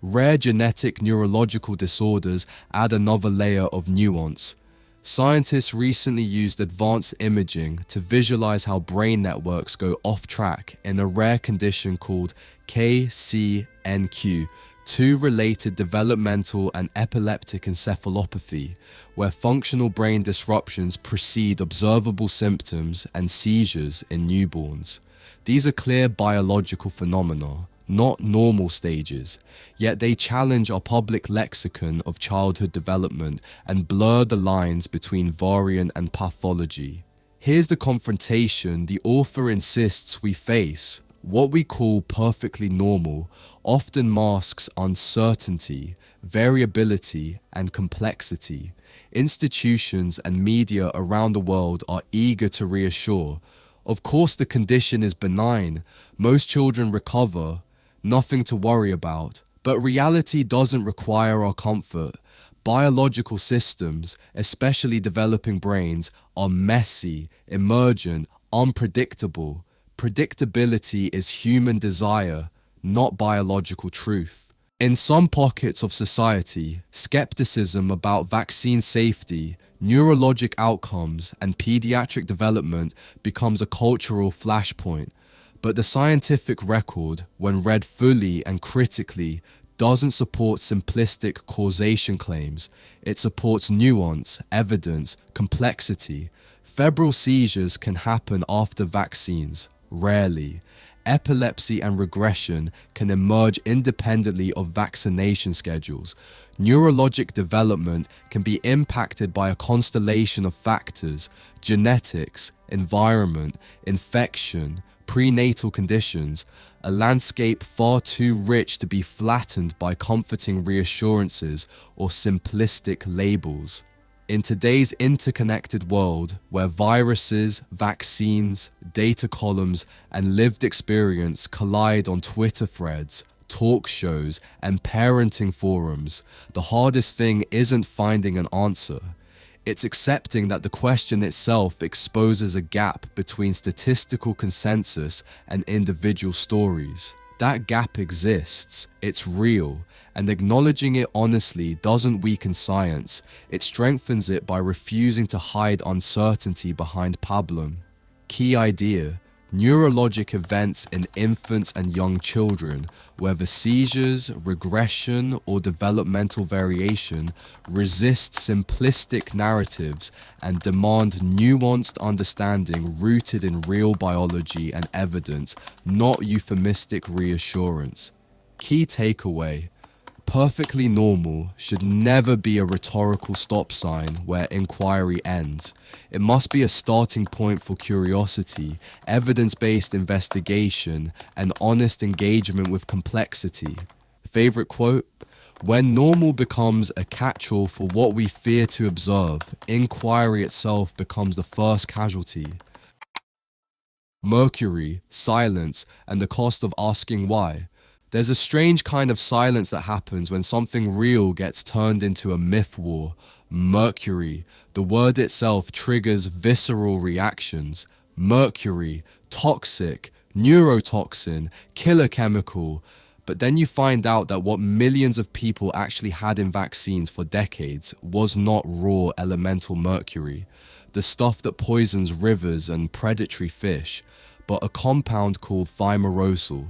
Rare genetic neurological disorders add another layer of nuance. Scientists recently used advanced imaging to visualize how brain networks go off track in a rare condition called KCNQ, 2 related developmental and epileptic encephalopathy, where functional brain disruptions precede observable symptoms and seizures in newborns. These are clear biological phenomena, not normal stages, yet they challenge our public lexicon of childhood development and blur the lines between variant and pathology. Here's the confrontation the author insists we face. What we call perfectly normal often masks uncertainty, variability, and complexity. Institutions and media around the world are eager to reassure. Of course, the condition is benign. Most children recover. Nothing to worry about. But reality doesn't require our comfort. Biological systems, especially developing brains, are messy, emergent, unpredictable. Predictability is human desire, not biological truth. In some pockets of society, skepticism about vaccine safety, neurologic outcomes, and pediatric development becomes a cultural flashpoint. But the scientific record, when read fully and critically, doesn't support simplistic causation claims. It supports nuance, evidence, complexity. Febrile seizures can happen after vaccines, rarely. Epilepsy and regression can emerge independently of vaccination schedules. Neurologic development can be impacted by a constellation of factors: genetics, environment, infection, prenatal conditions, a landscape far too rich to be flattened by comforting reassurances or simplistic labels. In today's interconnected world, where viruses, vaccines, data columns, and lived experience collide on Twitter threads, talk shows, and parenting forums, the hardest thing isn't finding an answer. It's accepting that the question itself exposes a gap between statistical consensus and individual stories. That gap exists, it's real, and acknowledging it honestly doesn't weaken science, it strengthens it by refusing to hide uncertainty behind pablum. Key idea: neurologic events in infants and young children, whether seizures, regression, or developmental variation, resist simplistic narratives and demand nuanced understanding rooted in real biology and evidence, not euphemistic reassurance. Key takeaway: perfectly normal should never be a rhetorical stop sign where inquiry ends. It must be a starting point for curiosity, evidence-based investigation, and honest engagement with complexity. Favorite quote? When normal becomes a catch-all for what we fear to observe, inquiry itself becomes the first casualty. Mercury, silence, and the cost of asking why. There's a strange kind of silence that happens when something real gets turned into a myth war. Mercury, the word itself triggers visceral reactions. Mercury, toxic, neurotoxin, killer chemical. But then you find out that what millions of people actually had in vaccines for decades was not raw elemental mercury, the stuff that poisons rivers and predatory fish, but a compound called thimerosal,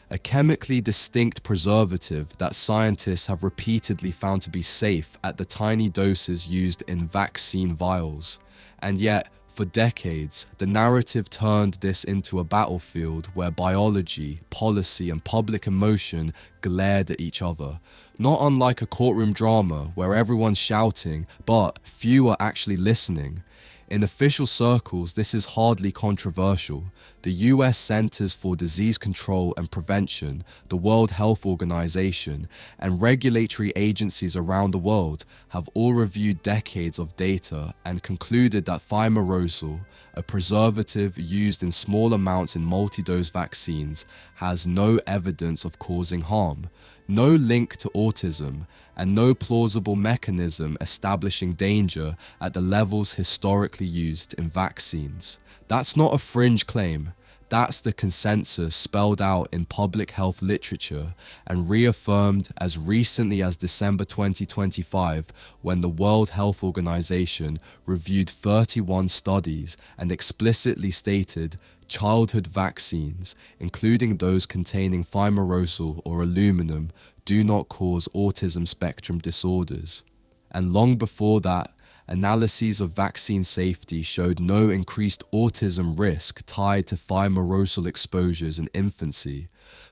a chemically distinct preservative that scientists have repeatedly found to be safe at the tiny doses used in vaccine vials. And yet, for decades, the narrative turned this into a battlefield where biology, policy, and public emotion glared at each other. Not unlike a courtroom drama where everyone's shouting, but few are actually listening. In official circles, this is hardly controversial. The US Centers for Disease Control and Prevention, the World Health Organization, and regulatory agencies around the world have all reviewed decades of data and concluded that thimerosal, a preservative used in small amounts in multi-dose vaccines, has no evidence of causing harm, no link to autism, and no plausible mechanism establishing danger at the levels historically used in vaccines. That's not a fringe claim. That's the consensus spelled out in public health literature and reaffirmed as recently as December 2025 when the World Health Organization reviewed 31 studies and explicitly stated childhood vaccines, including those containing thimerosal or aluminum, do not cause autism spectrum disorders. And long before that, analyses of vaccine safety showed no increased autism risk tied to thimerosal exposures in infancy.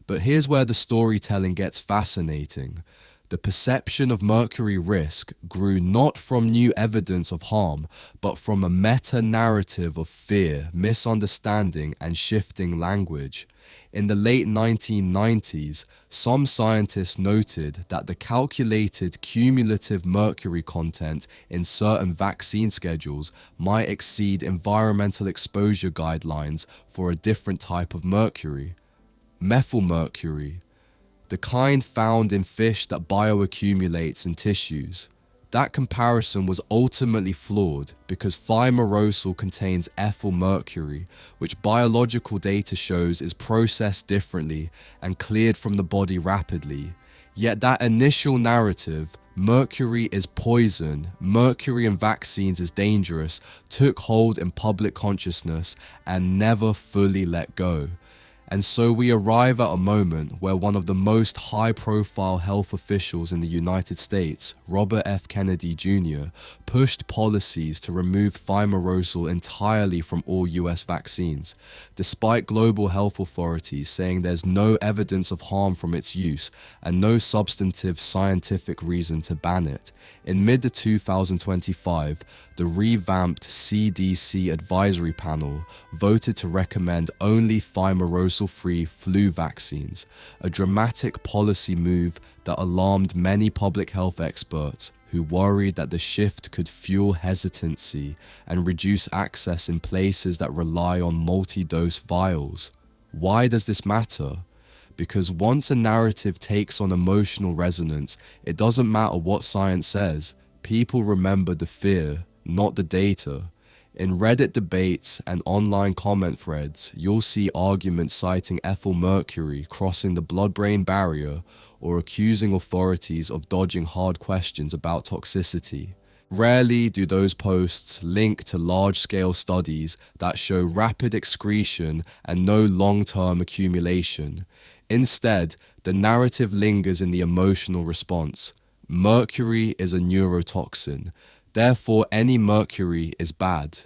But here's where the storytelling gets fascinating. The perception of mercury risk grew not from new evidence of harm, but from a meta-narrative of fear, misunderstanding, and shifting language. In the late 1990s, some scientists noted that the calculated cumulative mercury content in certain vaccine schedules might exceed environmental exposure guidelines for a different type of mercury, methylmercury, the kind found in fish that bioaccumulates in tissues. That comparison was ultimately flawed because thimerosal contains ethyl mercury, which biological data shows is processed differently and cleared from the body rapidly. Yet that initial narrative, mercury is poison, mercury in vaccines is dangerous, took hold in public consciousness and never fully let go. And so we arrive at a moment where one of the most high-profile health officials in the United States, Robert F. Kennedy Jr., pushed policies to remove thimerosal entirely from all US vaccines, despite global health authorities saying there's no evidence of harm from its use and no substantive scientific reason to ban it. In mid-2025, the revamped CDC advisory panel voted to recommend only thimerosal-free flu vaccines, a dramatic policy move that alarmed many public health experts who worried that the shift could fuel hesitancy and reduce access in places that rely on multi-dose vials. Why does this matter? Because once a narrative takes on emotional resonance, it doesn't matter what science says. People remember the fear, not the data. In Reddit debates and online comment threads, you'll see arguments citing ethyl mercury crossing the blood-brain barrier or accusing authorities of dodging hard questions about toxicity. Rarely do those posts link to large-scale studies that show rapid excretion and no long-term accumulation. Instead, the narrative lingers in the emotional response. Mercury is a neurotoxin. Therefore, any mercury is bad.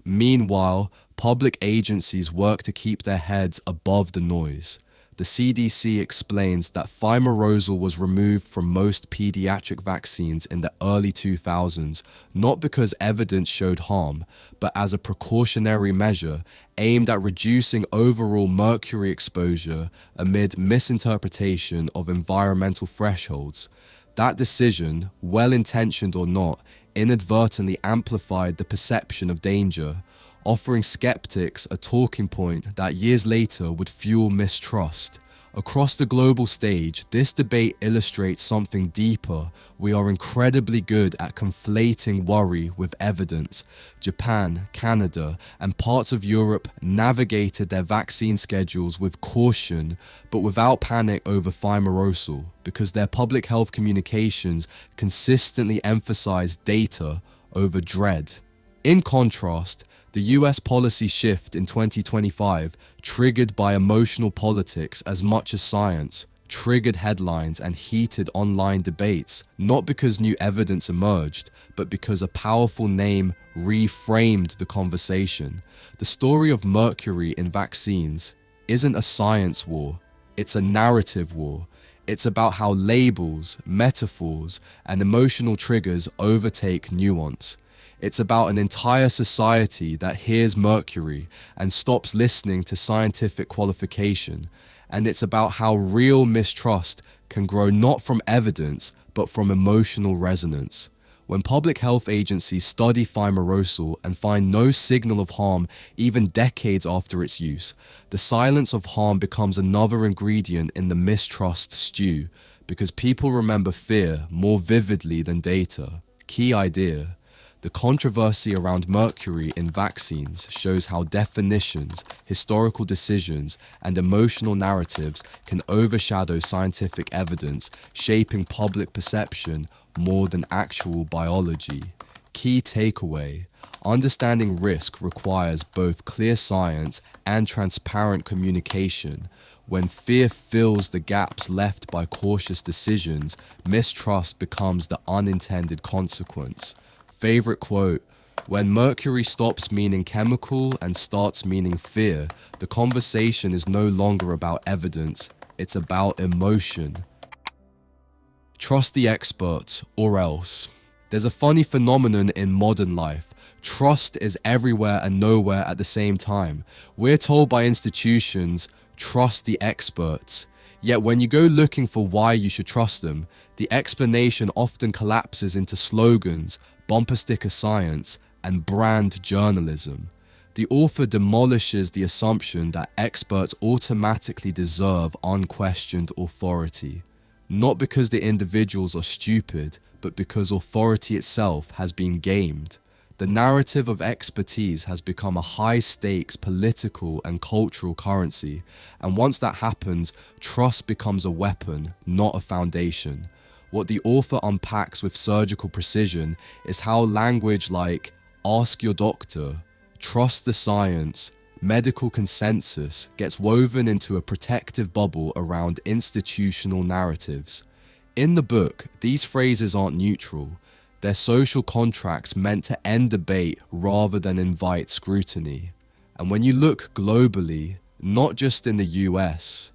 Meanwhile, public agencies work to keep their heads above the noise. The CDC explains that thimerosal was removed from most pediatric vaccines in the early 2000s, not because evidence showed harm, but as a precautionary measure aimed at reducing overall mercury exposure amid misinterpretation of environmental thresholds. That decision, well-intentioned or not, inadvertently amplified the perception of danger, offering skeptics a talking point that years later would fuel mistrust. Across the global stage, this debate illustrates something deeper. We are incredibly good at conflating worry with evidence. Japan, Canada, and parts of Europe navigated their vaccine schedules with caution, but without panic over thimerosal, because their public health communications consistently emphasized data over dread. In contrast, the US policy shift in 2025, triggered by emotional politics as much as science, triggered headlines and heated online debates, not because new evidence emerged, but because a powerful name reframed the conversation. The story of mercury in vaccines isn't a science war, it's a narrative war. It's about how labels, metaphors, and emotional triggers overtake nuance. It's about an entire society that hears mercury and stops listening to scientific qualification. And it's about how real mistrust can grow not from evidence, but from emotional resonance. When public health agencies study thimerosal and find no signal of harm even decades after its use, the silence of harm becomes another ingredient in the mistrust stew, because people remember fear more vividly than data. Key idea. The controversy around mercury in vaccines shows how definitions, historical decisions, and emotional narratives can overshadow scientific evidence, shaping public perception more than actual biology. Key takeaway: understanding risk requires both clear science and transparent communication. When fear fills the gaps left by cautious decisions, mistrust becomes the unintended consequence. Favorite quote: when mercury stops meaning chemical and starts meaning fear, the conversation is no longer about evidence, it's about emotion. Trust the experts, or else. There's a funny phenomenon in modern life. Trust is everywhere and nowhere at the same time. We're told by institutions, trust the experts. Yet when you go looking for why you should trust them, the explanation often collapses into slogans, bumper sticker science, and brand journalism. The author demolishes the assumption that experts automatically deserve unquestioned authority, not because the individuals are stupid, but because authority itself has been gamed. The narrative of expertise has become a high-stakes political and cultural currency, and once that happens, trust becomes a weapon, not a foundation. What the author unpacks with surgical precision is how language like "ask your doctor," "trust the science," medical consensus gets woven into a protective bubble around institutional narratives. In the book, these phrases aren't neutral. They're social contracts meant to end debate rather than invite scrutiny. And when you look globally, not just in the US,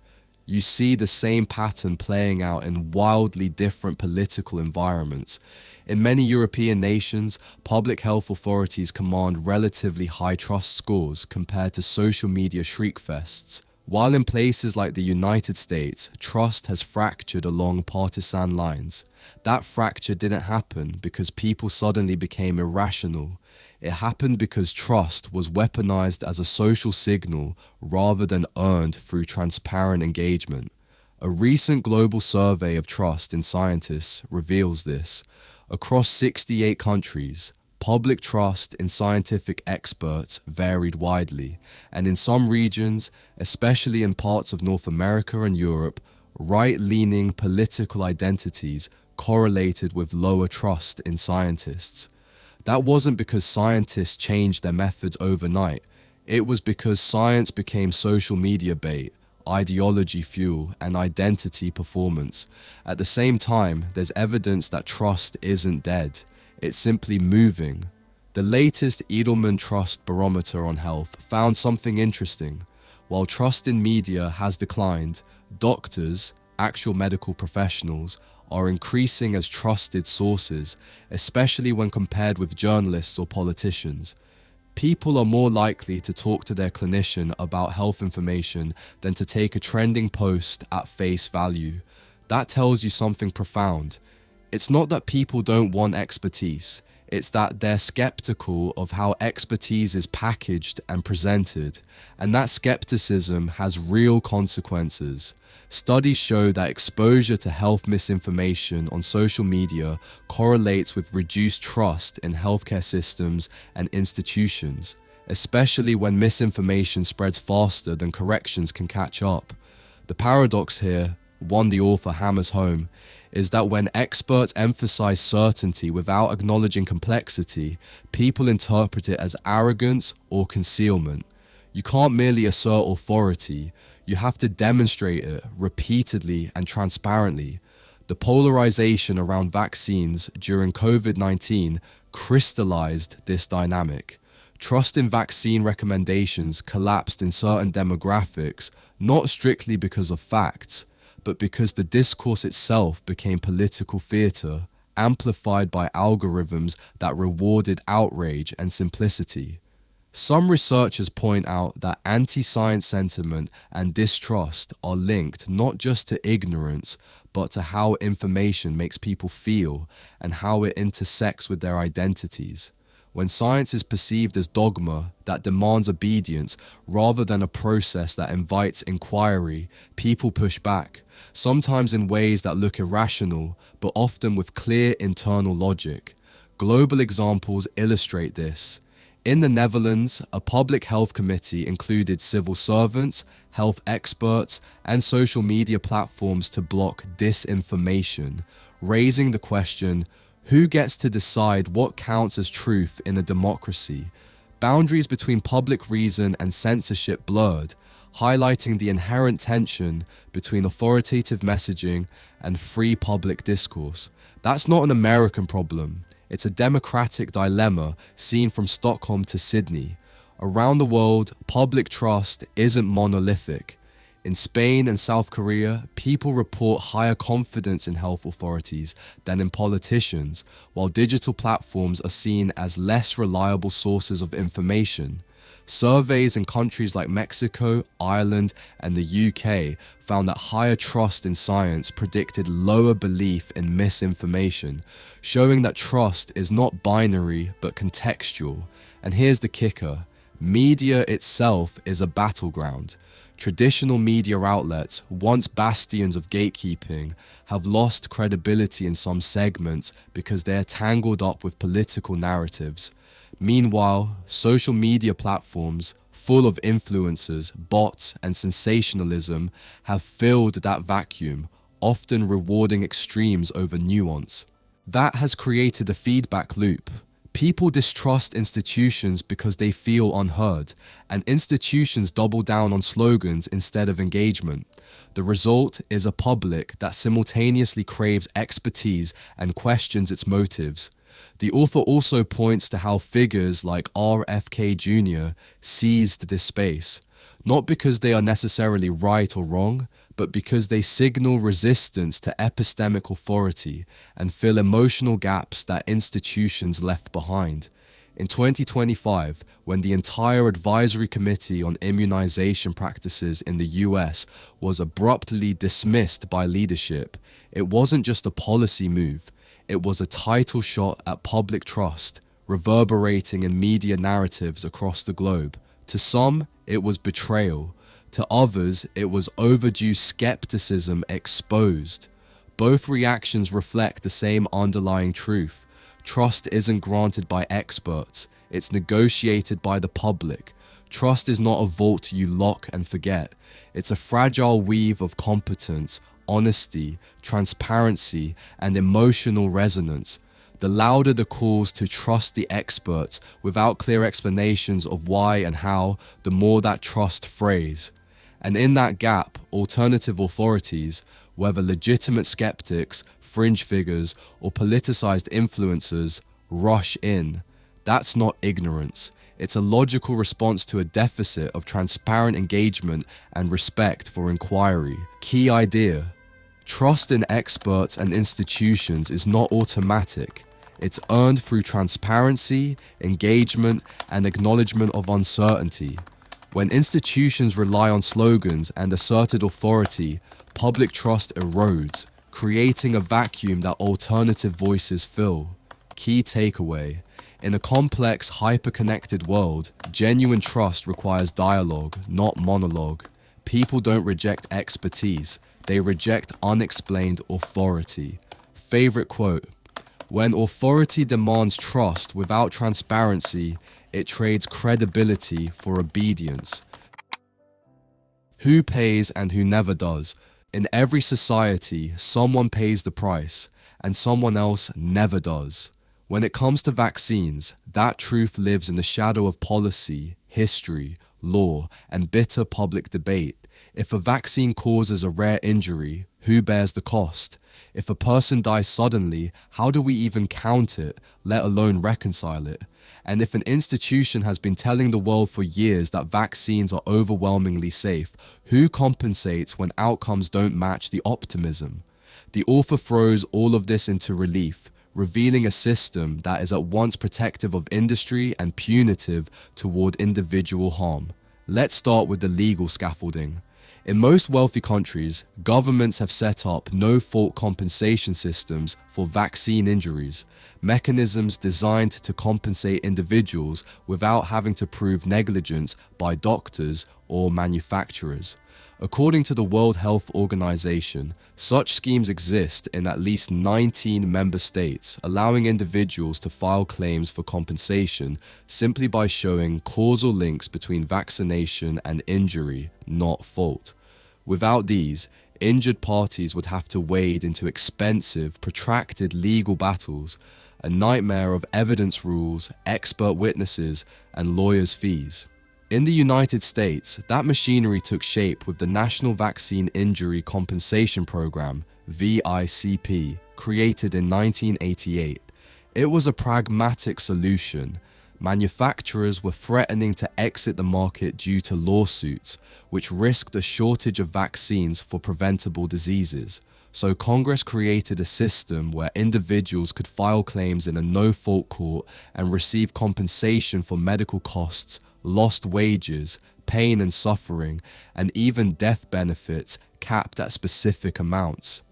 you see the same pattern playing out in wildly different political environments. In many European nations, public health authorities command relatively high trust scores compared to social media shriekfests, while in places like the United States, trust has fractured along partisan lines. That fracture didn't happen because people suddenly became irrational. It happened because trust was weaponized as a social signal rather than earned through transparent engagement. A recent global survey of trust in scientists reveals this. Across 68 countries, public trust in scientific experts varied widely, and in some regions, especially in parts of North America and Europe, right-leaning political identities correlated with lower trust in scientists. That wasn't because scientists changed their methods overnight. It was because science became social media bait, ideology fuel, and identity performance. At the same time, there's evidence that trust isn't dead. It's simply moving. The latest Edelman Trust Barometer on Health found something interesting. While trust in media has declined, doctors, actual medical professionals, are increasing as trusted sources, especially when compared with journalists or politicians. People are more likely to talk to their clinician about health information than to take a trending post at face value. That tells you something profound. It's not that people don't want expertise, it's that they're skeptical of how expertise is packaged and presented, and that skepticism has real consequences. Studies show that exposure to health misinformation on social media correlates with reduced trust in healthcare systems and institutions, especially when misinformation spreads faster than corrections can catch up. The paradox here, one the author hammers home, is that when experts emphasize certainty without acknowledging complexity, people interpret it as arrogance or concealment. You can't merely assert authority, you have to demonstrate it repeatedly and transparently. The polarization around vaccines during COVID-19 crystallized this dynamic. Trust in vaccine recommendations collapsed in certain demographics, not strictly because of facts, but because the discourse itself became political theater, amplified by algorithms that rewarded outrage and simplicity. Some researchers point out that anti-science sentiment and distrust are linked not just to ignorance, but to how information makes people feel and how it intersects with their identities. When science is perceived as dogma that demands obedience rather than a process that invites inquiry, people push back, sometimes in ways that look irrational, but often with clear internal logic. Global examples illustrate this. In the Netherlands, a public health committee included civil servants, health experts, and social media platforms to block disinformation, raising the question, who gets to decide what counts as truth in a democracy? Boundaries between public reason and censorship blurred, highlighting the inherent tension between authoritative messaging and free public discourse. That's not an American problem. It's a democratic dilemma seen from Stockholm to Sydney. Around the world, public trust isn't monolithic. In Spain and South Korea, people report higher confidence in health authorities than in politicians, while digital platforms are seen as less reliable sources of information. Surveys in countries like Mexico, Ireland, and the UK found that higher trust in science predicted lower belief in misinformation, showing that trust is not binary but contextual. And here's the kicker: media itself is a battleground. Traditional media outlets, once bastions of gatekeeping, have lost credibility in some segments because they are tangled up with political narratives. Meanwhile, social media platforms, full of influencers, bots, and sensationalism, have filled that vacuum, often rewarding extremes over nuance. That has created a feedback loop. People distrust institutions because they feel unheard, and institutions double down on slogans instead of engagement. The result is a public that simultaneously craves expertise and questions its motives. The author also points to how figures like RFK Jr. seized this space, not because they are necessarily right or wrong, but because they signal resistance to epistemic authority and fill emotional gaps that institutions left behind. In 2025, when the entire advisory committee on immunization practices in the US was abruptly dismissed by leadership, it wasn't just a policy move, it was a title shot at public trust, reverberating in media narratives across the globe. To some, it was betrayal. To others, it was overdue skepticism exposed. Both reactions reflect the same underlying truth. Trust isn't granted by experts, it's negotiated by the public. Trust is not a vault you lock and forget. It's a fragile weave of competence, honesty, transparency, and emotional resonance. The louder the calls to trust the experts without clear explanations of why and how, the more that trust frays. And in that gap, alternative authorities, whether legitimate skeptics, fringe figures, or politicized influencers, rush in. That's not ignorance. It's a logical response to a deficit of transparent engagement and respect for inquiry. Key idea: trust in experts and institutions is not automatic. It's earned through transparency, engagement, and acknowledgement of uncertainty. When institutions rely on slogans and asserted authority, public trust erodes, creating a vacuum that alternative voices fill. Key takeaway: in a complex, hyper-connected world, genuine trust requires dialogue, not monologue. People don't reject expertise, they reject unexplained authority. Favorite quote: when authority demands trust without transparency, it trades credibility for obedience. Who pays and who never does? In every society, someone pays the price, and someone else never does. When it comes to vaccines, that truth lives in the shadow of policy, history, law, and bitter public debate. If a vaccine causes a rare injury, who bears the cost? If a person dies suddenly, how do we even count it, let alone reconcile it? And if an institution has been telling the world for years that vaccines are overwhelmingly safe, who compensates when outcomes don't match the optimism? The author throws all of this into relief, revealing a system that is at once protective of industry and punitive toward individual harm. Let's start with the legal scaffolding. In most wealthy countries, governments have set up no-fault compensation systems for vaccine injuries, mechanisms designed to compensate individuals without having to prove negligence by doctors or manufacturers. According to the World Health Organization, such schemes exist in at least 19 member states, allowing individuals to file claims for compensation simply by showing causal links between vaccination and injury, not fault. Without these, injured parties would have to wade into expensive, protracted legal battles, a nightmare of evidence rules, expert witnesses, and lawyers' fees. In the United States, that machinery took shape with the National Vaccine Injury Compensation Program, VICP, created in 1988. It was a pragmatic solution. Manufacturers were threatening to exit the market due to lawsuits, which risked a shortage of vaccines for preventable diseases. So Congress created a system where individuals could file claims in a no-fault court and receive compensation for medical costs, lost wages, pain and suffering, and even death benefits capped at specific amounts.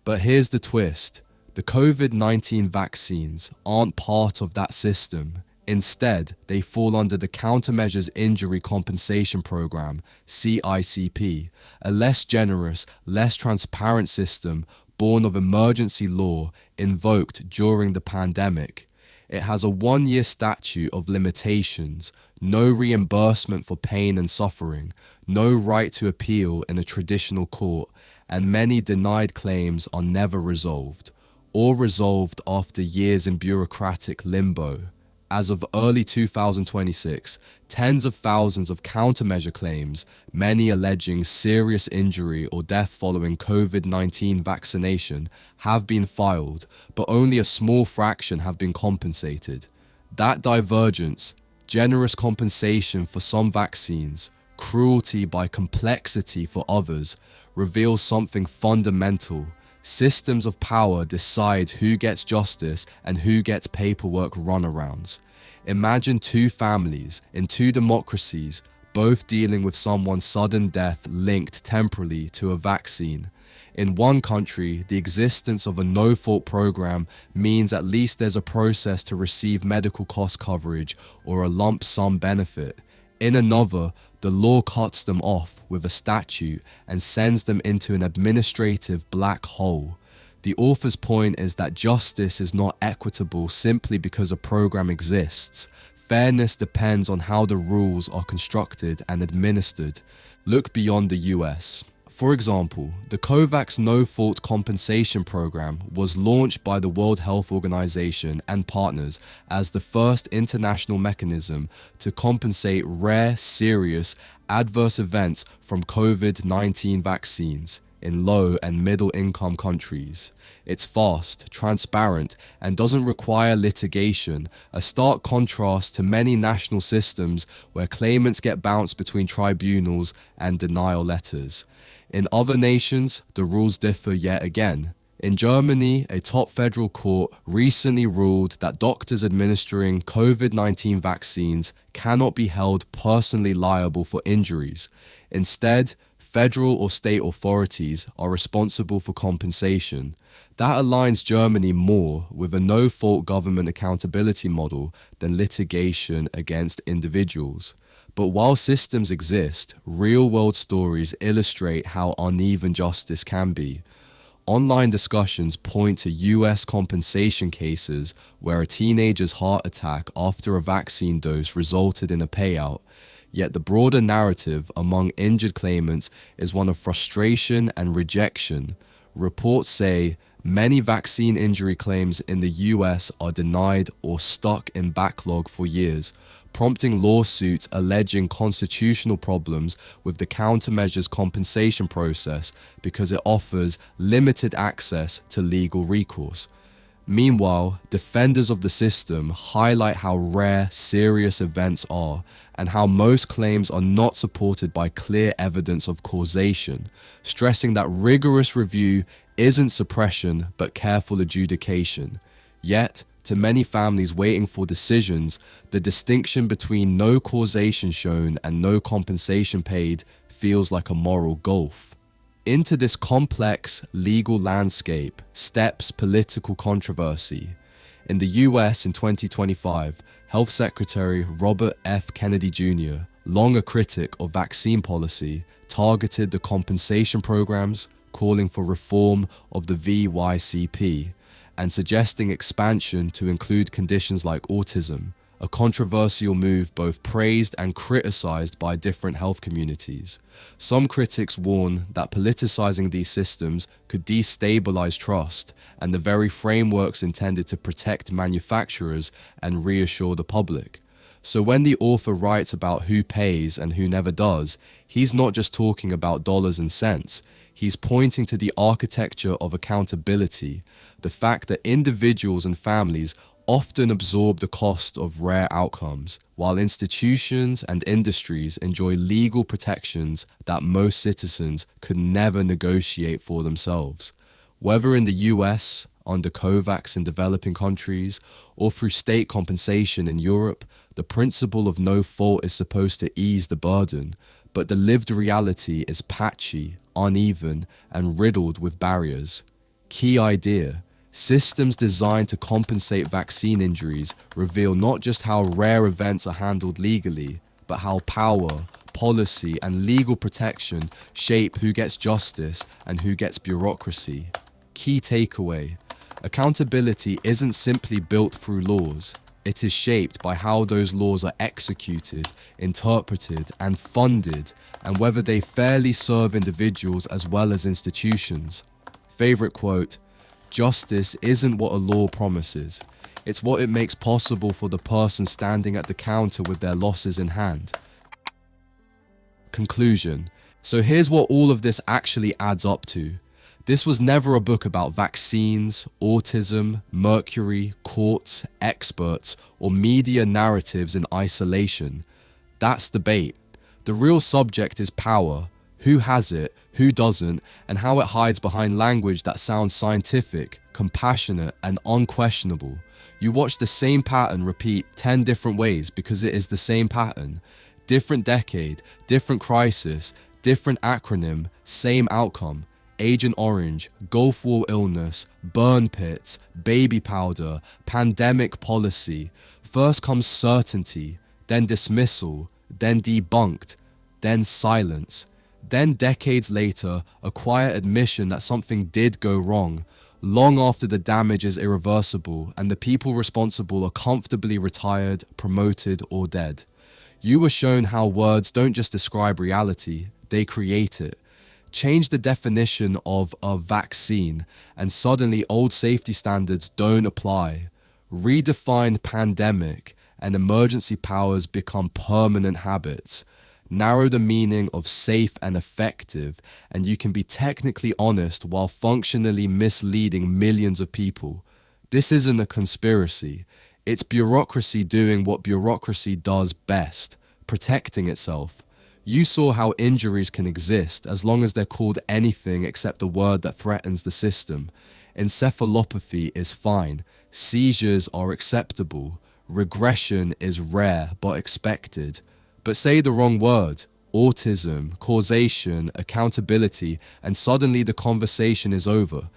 But here's the twist: the COVID-19 vaccines aren't part of that system. Instead, they fall under the Countermeasures Injury Compensation Program, CICP, a less generous, less transparent system born of emergency law invoked during the pandemic. It has a 1-year statute of limitations, no reimbursement for pain and suffering, no right to appeal in a traditional court, and many denied claims are never resolved, or resolved after years in bureaucratic limbo. As of early 2026, tens of thousands of countermeasure claims, many alleging serious injury or death following COVID-19 vaccination, have been filed, but only a small fraction have been compensated. That divergence, generous compensation for some vaccines, cruelty by complexity for others, reveals something fundamental. Systems of power decide who gets justice and who gets paperwork runarounds. Imagine two families in two democracies, both dealing with someone's sudden death linked temporally to a vaccine. In one country, the existence of a no-fault program means at least there's a process to receive medical cost coverage or a lump sum benefit. In another, the law cuts them off with a statute and sends them into an administrative black hole. The author's point is that justice is not equitable simply because a program exists. Fairness depends on how the rules are constructed and administered. Look beyond the US. For example, the COVAX No-Fault Compensation Program was launched by the World Health Organization and partners as the first international mechanism to compensate rare, serious, adverse events from COVID-19 vaccines in low and middle income countries. It's fast, transparent, and doesn't require litigation, a stark contrast to many national systems where claimants get bounced between tribunals and denial letters. In other nations, the rules differ yet again. In Germany, a top federal court recently ruled that doctors administering COVID-19 vaccines cannot be held personally liable for injuries. Instead, federal or state authorities are responsible for compensation. That aligns Germany more with a no-fault government accountability model than litigation against individuals. But while systems exist, real-world stories illustrate how uneven justice can be. Online discussions point to US compensation cases where a teenager's heart attack after a vaccine dose resulted in a payout. Yet the broader narrative among injured claimants is one of frustration and rejection. Reports say many vaccine injury claims in the US are denied or stuck in backlog for years, prompting lawsuits alleging constitutional problems with the countermeasures compensation process because it offers limited access to legal recourse. Meanwhile, defenders of the system highlight how rare serious events are and how most claims are not supported by clear evidence of causation, stressing that rigorous review isn't suppression but careful adjudication. Yet, to many families waiting for decisions, the distinction between no causation shown and no compensation paid feels like a moral gulf. Into this complex legal landscape steps political controversy. In the US in 2025, Health Secretary Robert F. Kennedy Jr., long a critic of vaccine policy, targeted the compensation programs, calling for reform of the VYCP, and suggesting expansion to include conditions like autism, a controversial move both praised and criticized by different health communities. Some critics warn that politicizing these systems could destabilize trust and the very frameworks intended to protect manufacturers and reassure the public. So when the author writes about who pays and who never does, he's not just talking about dollars and cents. He's pointing to the architecture of accountability, the fact that individuals and families often absorb the cost of rare outcomes, while institutions and industries enjoy legal protections that most citizens could never negotiate for themselves. Whether in the US, under COVAX in developing countries, or through state compensation in Europe, the principle of no fault is supposed to ease the burden, but the lived reality is patchy, uneven, and riddled with barriers. Key idea: systems designed to compensate vaccine injuries reveal not just how rare events are handled legally, but how power, policy, and legal protection shape who gets justice and who gets bureaucracy. Key takeaway: accountability isn't simply built through laws. It is shaped by how those laws are executed, interpreted, and funded, and whether they fairly serve individuals as well as institutions. Favorite quote: "Justice isn't what a law promises. It's what it makes possible for the person standing at the counter with their losses in hand. Conclusion. So here's what all of this actually adds up to. This was never a book about vaccines, autism, mercury, courts, experts, or media narratives in isolation. That's the bait. The real subject is power. Who has it, who doesn't, and how it hides behind language that sounds scientific, compassionate, and unquestionable. You watch the same pattern repeat 10 different ways because it is the same pattern. Different decade, different crisis, different acronym, same outcome. Agent Orange, Gulf War illness, burn pits, baby powder, pandemic policy. First comes certainty, then dismissal, then debunked, then silence. Then decades later, a quiet admission that something did go wrong, long after the damage is irreversible and the people responsible are comfortably retired, promoted, or dead. You were shown how words don't just describe reality, they create it. Change the definition of a vaccine, and suddenly old safety standards don't apply. Redefine pandemic, and emergency powers become permanent habits. Narrow the meaning of safe and effective, and you can be technically honest while functionally misleading millions of people. This isn't a conspiracy. It's bureaucracy doing what bureaucracy does best, protecting itself. You saw how injuries can exist as long as they're called anything except the word that threatens the system. Encephalopathy is fine. Seizures are acceptable. Regression is rare but expected. But say the wrong word, autism, causation, accountability, and suddenly the conversation is over.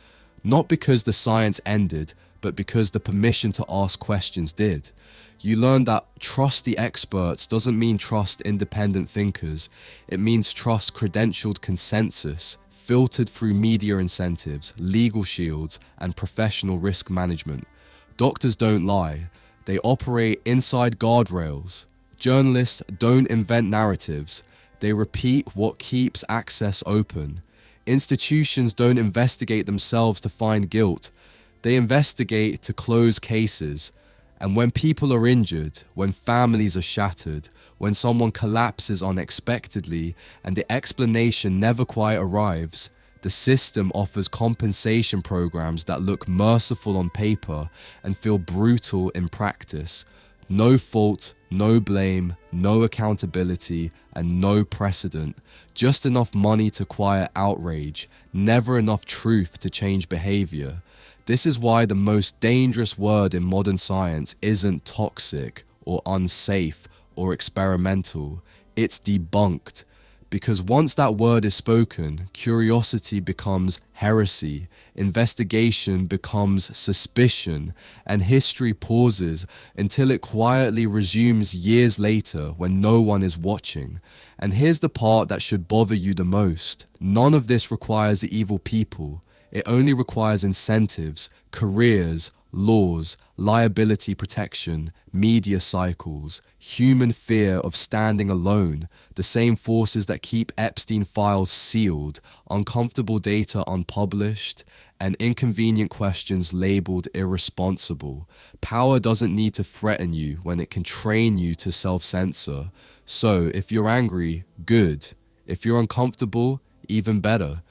Not because the science ended, but because the permission to ask questions did. You learn that trust the experts doesn't mean trust independent thinkers. It means trust credentialed consensus, filtered through media incentives, legal shields, and professional risk management. Doctors don't lie. They operate inside guardrails. Journalists don't invent narratives. They repeat what keeps access open. Institutions don't investigate themselves to find guilt. They investigate to close cases. And when people are injured, when families are shattered, when someone collapses unexpectedly and the explanation never quite arrives, the system offers compensation programs that look merciful on paper and feel brutal in practice. No fault, no blame, no accountability, and no precedent. Just enough money to quiet outrage, never enough truth to change behavior. This is why the most dangerous word in modern science isn't toxic or unsafe or experimental. It's debunked. Because once that word is spoken, curiosity becomes heresy, investigation becomes suspicion, and history pauses until it quietly resumes years later when no one is watching. And here's the part that should bother you the most. None of this requires evil people. It only requires incentives, careers, laws, liability protection, media cycles, human fear of standing alone, the same forces that keep Epstein files sealed, uncomfortable data unpublished, and inconvenient questions labeled irresponsible. Power doesn't need to threaten you when it can train you to self-censor. So if you're angry, good. If you're uncomfortable, even better.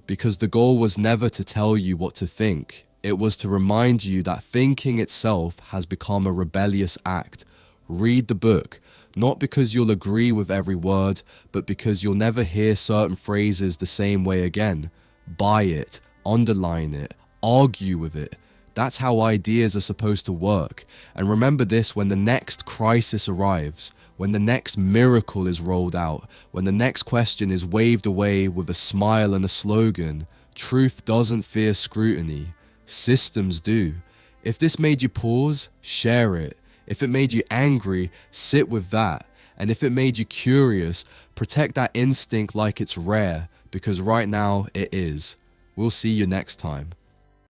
Because the goal was never to tell you what to think. It was to remind you that thinking itself has become a rebellious act. Read the book, not because you'll agree with every word, but because you'll never hear certain phrases the same way again. Buy it, underline it, argue with it. That's how ideas are supposed to work. And remember this when the next crisis arrives, when the next miracle is rolled out, when the next question is waved away with a smile and a slogan. Truth doesn't fear scrutiny. Systems do. If this made you pause, share it. If it made you angry, sit with that. And if it made you curious, protect that instinct like it's rare, because right now it is. We'll see you next time.